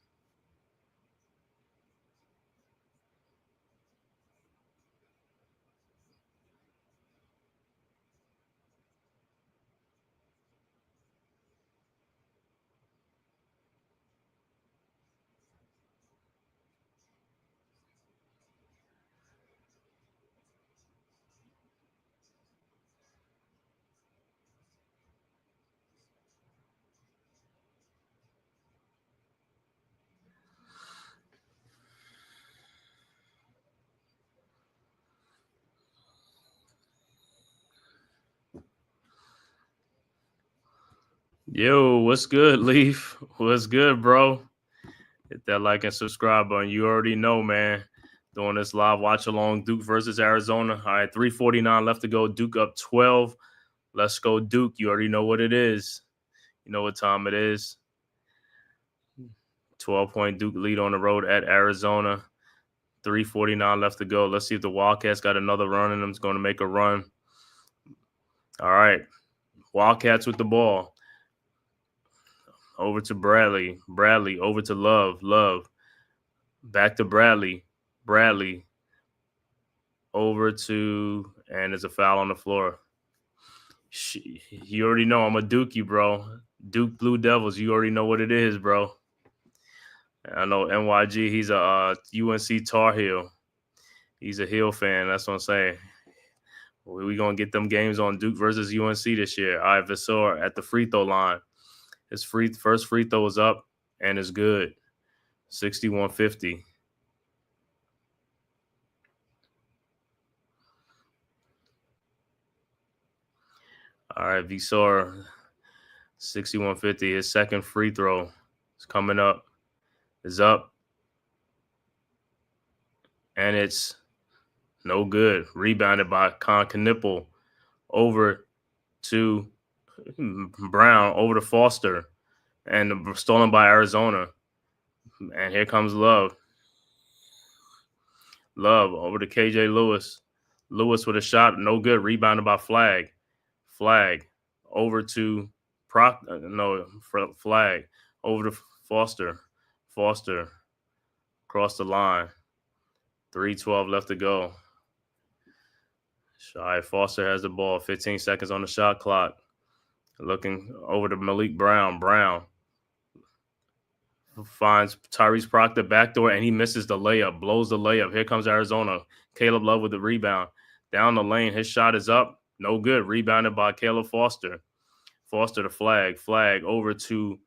Speaker 5: Yo, what's good, Leaf? What's good, bro? Hit that like and subscribe button. You already know, man. Doing this live watch along, Duke versus Arizona. All right, 3:49 left to go. Duke up 12. Let's go, Duke. You already know what it is. You know what time it is. 12-point Duke lead on the road at Arizona. 3:49 left to go. Let's see if the Wildcats got another run in them. It's going to make a run. All right. Wildcats with the ball. Over to Bradley. Bradley over to Love. Love. Back to Bradley. Bradley. Over to, and there's a foul on the floor. You already know I'm a Dookie, bro. Duke Blue Devils. You already know what it is, bro. I know NYG, he's a UNC Tar Heel. He's a Heel fan. That's what I'm saying. We're going to get them games on Duke versus UNC this year. All right, Vasor at the free throw line. His first free throw is up and is good. 61-50. All right, Visor, 61-50. His second free throw is coming up. Is up. And it's no good. Rebounded by Knipple. Over to Brown. Over to Foster. And stolen by Arizona. And here comes Love. Love over to KJ Lewis. Lewis with a shot. No good. Rebounded by Flag. Flag. Over to Flag. Over to Foster. Foster. Across the line. 3:12 left to go. All right, Foster has the ball. 15 seconds on the shot clock. Looking over to Malik Brown. Brown finds Tyrese Proctor backdoor, and he misses the layup. Blows the layup. Here comes Arizona. Caleb Love with the rebound. Down the lane. His shot is up. No good. Rebounded by Caleb Foster. Foster to Flag. Flag over to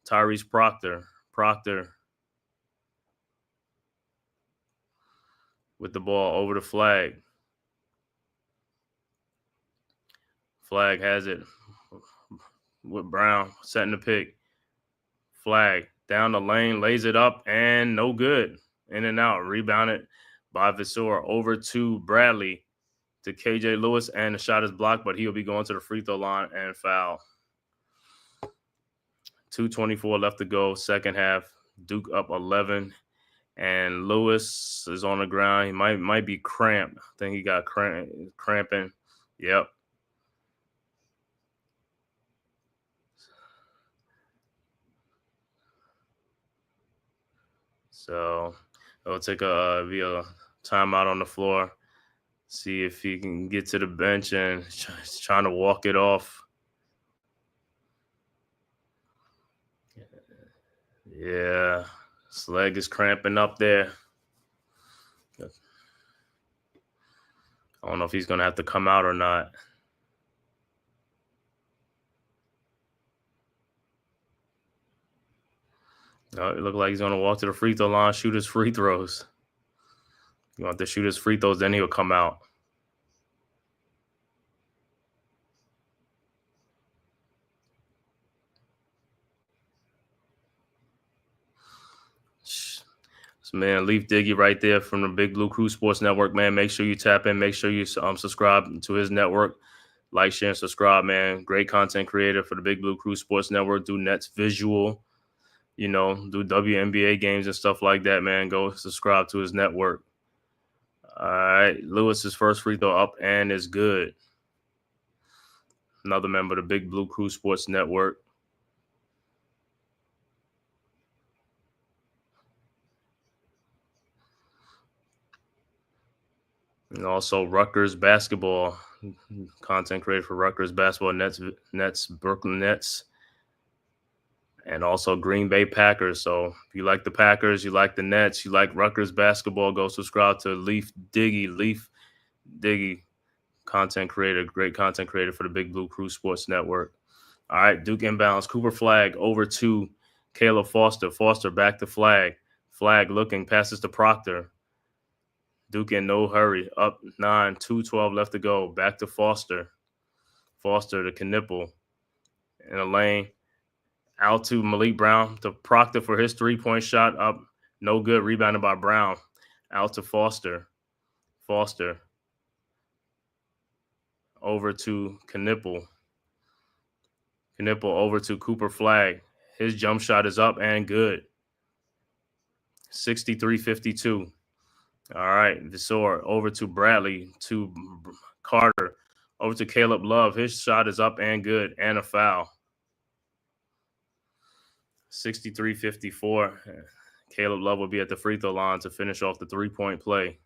Speaker 5: Tyrese Proctor. Proctor with the ball over to Flag. Flag has it with Brown setting the pick. Flag down the lane, lays it up, and no good. In and out. Rebounded by Visor over to Bradley to KJ Lewis, and the shot is blocked, but he'll be going to the free throw line and foul. 2:24 left to go, second half. Duke up 11, and Lewis is on the ground. He might be cramped. I think he got cramping. Yep. So it'll take a timeout on the floor. See if he can get to the bench, and he's trying to walk it off. Yeah, his leg is cramping up there. I don't know if he's going to have to come out or not. No, it looks like he's going to walk to the free throw line, shoot his free throws. You want to shoot his free throws, then he'll come out. So, man, Leaf Diggy right there from the Big Blue Crew Sports Network, man. Make sure you tap in. Make sure you subscribe to his network. Like, share, and subscribe, man. Great content creator for the Big Blue Crew Sports Network. Do Nets visual, do WNBA games and stuff like that, man. Go subscribe to his network. All right, Lewis's first free throw up and is good. Another member of the Big Blue Crew Sports Network. And also Rutgers basketball, content creator for Rutgers basketball, Nets, Brooklyn Nets, and also Green Bay Packers. So if you like the Packers, you like the Nets, you like Rutgers basketball, go subscribe to Leaf Diggy, content creator, great content creator for the Big Blue Crew Sports Network. All right, Duke inbounds. Cooper Flag over to Caleb Foster. Foster back to Flag. Flag looking, passes to Proctor. Duke in no hurry. Up 9, 2:12 left to go. Back to Foster. Foster to Knipple. In the lane. Out to Malik Brown to Proctor for his 3-point shot. Up. No good. Rebounded by Brown. Out to Foster. Foster. Over to Knipple. Knipple over to Cooper Flag. His jump shot is up and good. 63-52. All right. Visor over to Bradley to Carter. Over to Caleb Love. His shot is up and good and a foul. 63-54. Caleb Love will be at the free throw line to finish off the 3-point play.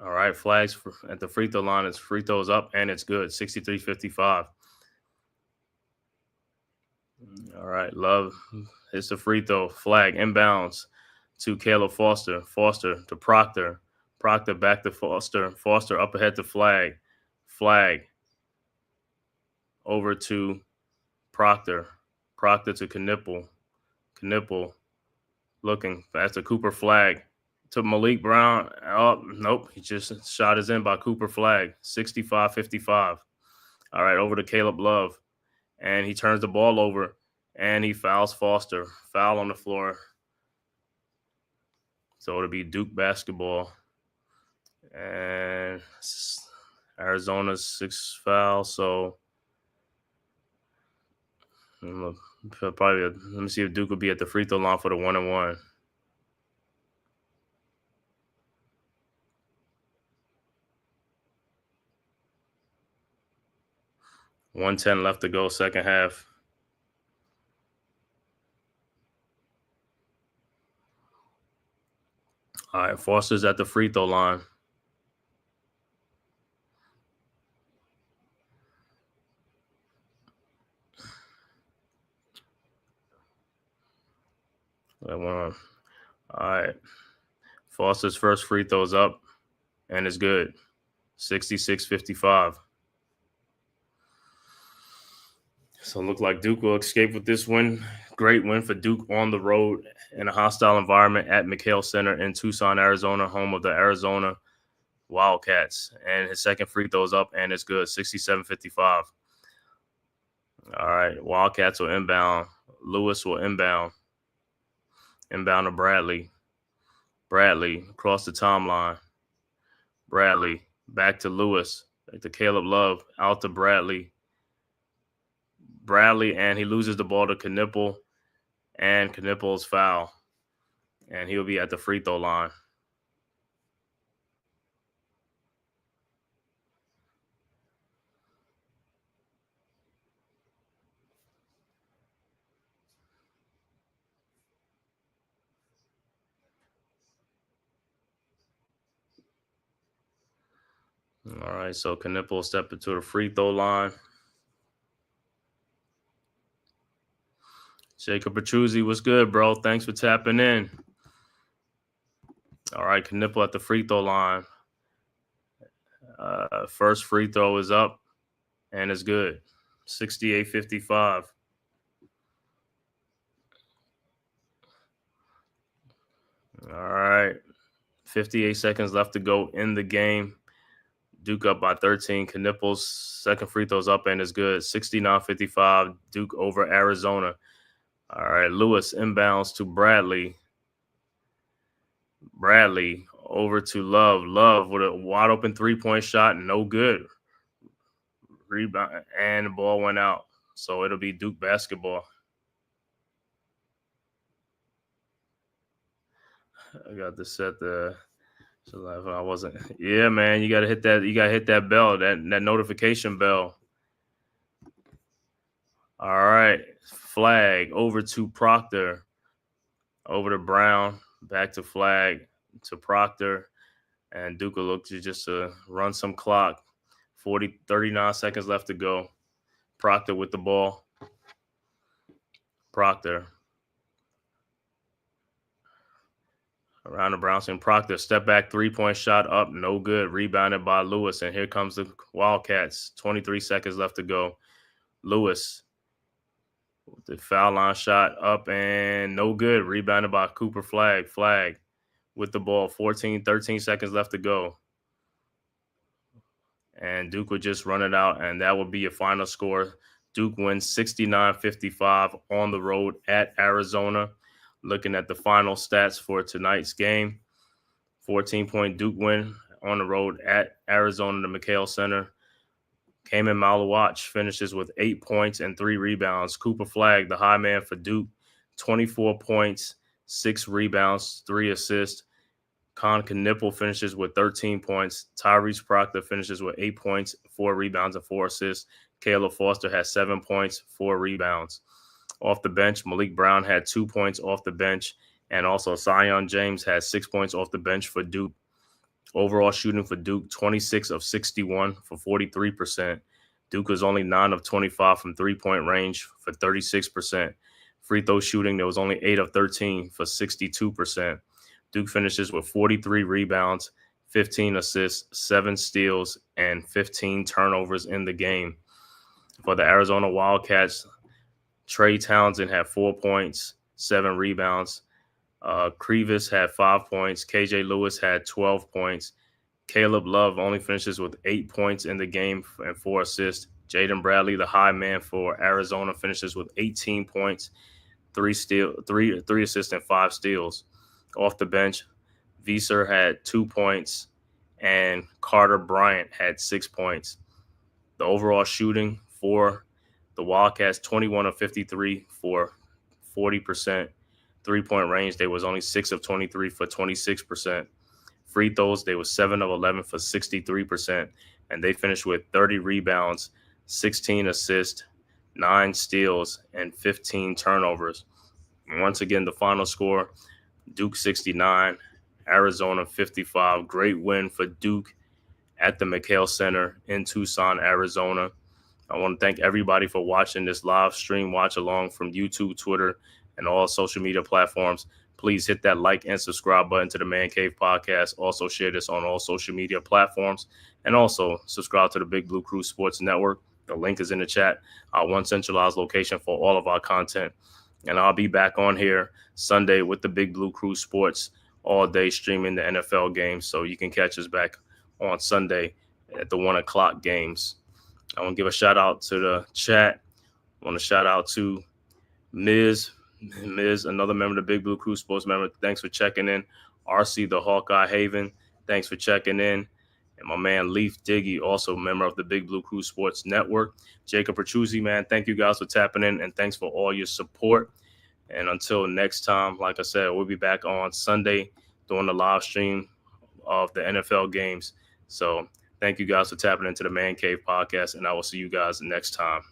Speaker 5: All right, flags at the free throw line. It's free throws up, and it's good. 63-55. All right, Love hits the free throw. Flag inbounds to Caleb Foster. Foster to Proctor. Proctor back to Foster. Foster up ahead to Flag. Flag over to Proctor. Proctor to Knipple. Knipple looking. That's a Cooper Flag. To Malik Brown. Oh, nope. He just shot is in by Cooper Flag. 65-55. All right, over to Caleb Love. And he turns the ball over, and he fouls Foster. Foul on the floor. So it'll be Duke basketball. And Arizona's 6 fouls. So probably, let me see if Duke will be at the free throw line for the 1-and-1. .110 left to go, second half. All right, Foster's at the free throw line. All right. Foster's first free throw's up, and it's good. 66-55. So it looked like Duke will escape with this win. Great win for Duke on the road in a hostile environment at McHale Center in Tucson, Arizona, home of the Arizona Wildcats. And his second free throw is up, and it's good. 67-55. All right, Wildcats will inbound. Lewis will inbound. Inbound to Bradley. Bradley across the timeline. Bradley back to Lewis. Back to Caleb Love. Out to Bradley. Bradley, and he loses the ball to Knipple, and Knipple's foul. And he'll be at the free throw line. All right, so Knipple step into the free throw line. Jacob Petruzzi, what's good, bro? Thanks for tapping in. All right, Knipple at the free throw line. First free throw is up, and it's good. 68-55. All right, 58 seconds left to go in the game. Duke up by 13. Knipple's second free throw's up, and it's good. 69-55. Duke over Arizona. All right, Lewis inbounds to Bradley. Bradley over to Love. Love with a wide open 3-point shot. No good. Rebound, and the ball went out. So it'll be Duke basketball. I got to set the. So I wasn't. Yeah, man, you gotta hit that. You gotta hit that bell, that notification bell. All right, Flag over to Proctor, over to Brown, back to Flag to Proctor, and Duke will look to just run some clock. 39 seconds left to go. Proctor with the ball. Proctor. Around the bouncing Proctor, step back 3-point shot up, no good. Rebounded by Lewis, and here comes the Wildcats. 23 seconds left to go. Lewis, the foul line shot up and no good. Rebounded by Cooper Flag. Flag with the ball. 13 seconds left to go. And Duke would just run it out, and that would be your final score. Duke wins 69-55 on the road at Arizona. Looking at the final stats for tonight's game, 14-point Duke win on the road at Arizona, the McHale Center. Kaman Malawach finishes with 8 points and 3 rebounds. Cooper Flag, the high man for Duke, 24 points, 6 rebounds, 3 assists. Con Knipple finishes with 13 points. Tyrese Proctor finishes with 8 points, 4 rebounds, and 4 assists. Caleb Foster has 7 points, 4 rebounds. Off the bench, Malik Brown had 2 points off the bench, and also Zion James had 6 points off the bench for Duke. Overall shooting for Duke, 26 of 61 for 43%. Duke was only 9 of 25 from three-point range for 36%. Free throw shooting, there was only 8 of 13 for 62%. Duke finishes with 43 rebounds, 15 assists, 7 steals, and 15 turnovers in the game. For the Arizona Wildcats, Trey Townsend had 4 points, 7 rebounds. Crevis had 5 points. KJ Lewis had 12 points. Caleb Love only finishes with 8 points in the game and 4 assists. Jaden Bradley, the high man for Arizona, finishes with 18 points, 3 assists, and 5 steals. Off the bench, Visser had 2 points, and Carter Bryant had 6 points. The overall shooting for the Wildcats, 21 of 53 for 40%. Three-point range, they was only 6 of 23 for 26%. Free throws, they was 7 of 11 for 63%. And they finished with 30 rebounds, 16 assists, 9 steals, and 15 turnovers. And once again, the final score, Duke 69, Arizona 55. Great win for Duke at the McHale Center in Tucson, Arizona. I want to thank everybody for watching this live stream watch along from YouTube, Twitter, and all social media platforms. Please hit that like and subscribe button to the Man Cave podcast. Also share this on all social media platforms, and also subscribe to the Big Blue Crew Sports Network. The link is in the chat. Our one centralized location for all of our content. And I'll be back on here Sunday with the Big Blue Crew Sports all day streaming the NFL games. So you can catch us back on Sunday at the 1 o'clock games. I want to give a shout out to the chat. I want to shout out to Miz, another member of the Big Blue Crew Sports member. Thanks for checking in. RC, the Hawkeye Haven, thanks for checking in. And my man Leaf Diggy, also a member of the Big Blue Crew Sports Network. Jacob Petruzzi, man, thank you guys for tapping in, and thanks for all your support. And until next time, like I said, we'll be back on Sunday doing the live stream of the NFL games. So thank you guys for tapping into the Man Cave podcast, and I will see you guys next time.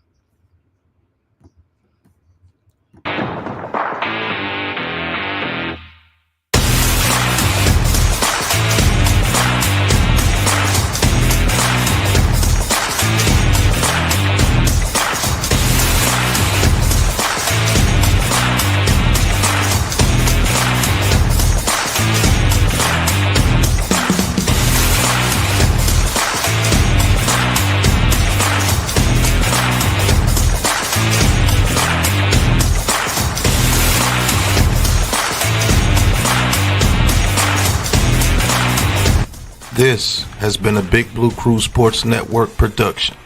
Speaker 1: This has been a Big Blue Crew Sports Network production.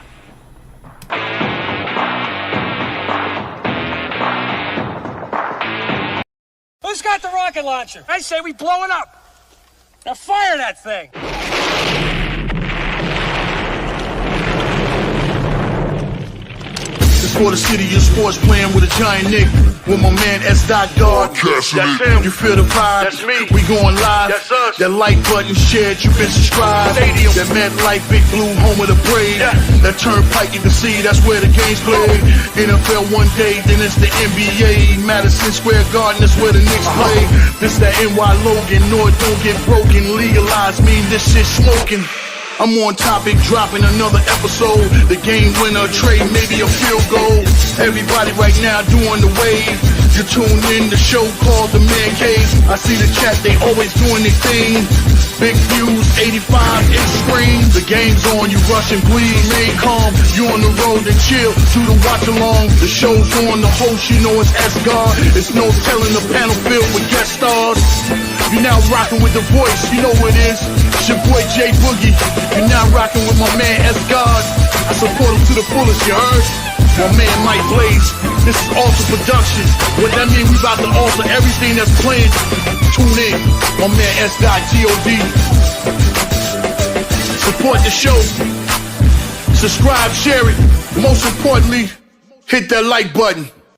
Speaker 2: Who's got the rocket launcher? I say we blow it up. Now fire that thing.
Speaker 3: For the city of sports, playing with a giant Nick. With my man S. Dot Guard.
Speaker 4: That's him.
Speaker 3: You feel the vibe?
Speaker 4: That's me.
Speaker 3: We going live.
Speaker 4: That's us.
Speaker 3: That like button shared, you been subscribed.
Speaker 4: Stadium.
Speaker 3: That MetLife, Big Blue, home of the parade.
Speaker 4: Yeah.
Speaker 3: That turnpike, you can see that's where the game's played. NFL one day, then it's the NBA. Madison Square Garden, that's where the Knicks play. This that NY Logan, North don't get broken. Legalize, mean this shit smoking. I'm on topic, dropping another episode. The game winner, trade, maybe a field goal. Everybody right now doing the wave. You tune in the show called The Man-Cave. I see the chat, they always doing their thing. Big views, 85 inch screen. The game's on, you rush and bleed. Remain calm, you on the road and chill. Do the watch along. The show's on, the host, you know it's S-God. It's no telling the panel filled with guest stars. You're now rocking with The Voice, you know what it is. It's your boy J Boogie. You're now rocking with my man S-God. I support him to the fullest, you heard? My man Mike Blaze. This is Alter Productions. What that mean, we about to alter everything that's playing. Tune in, my man S.G.O.D. Support the show. Subscribe, share it. Most importantly, hit that like button.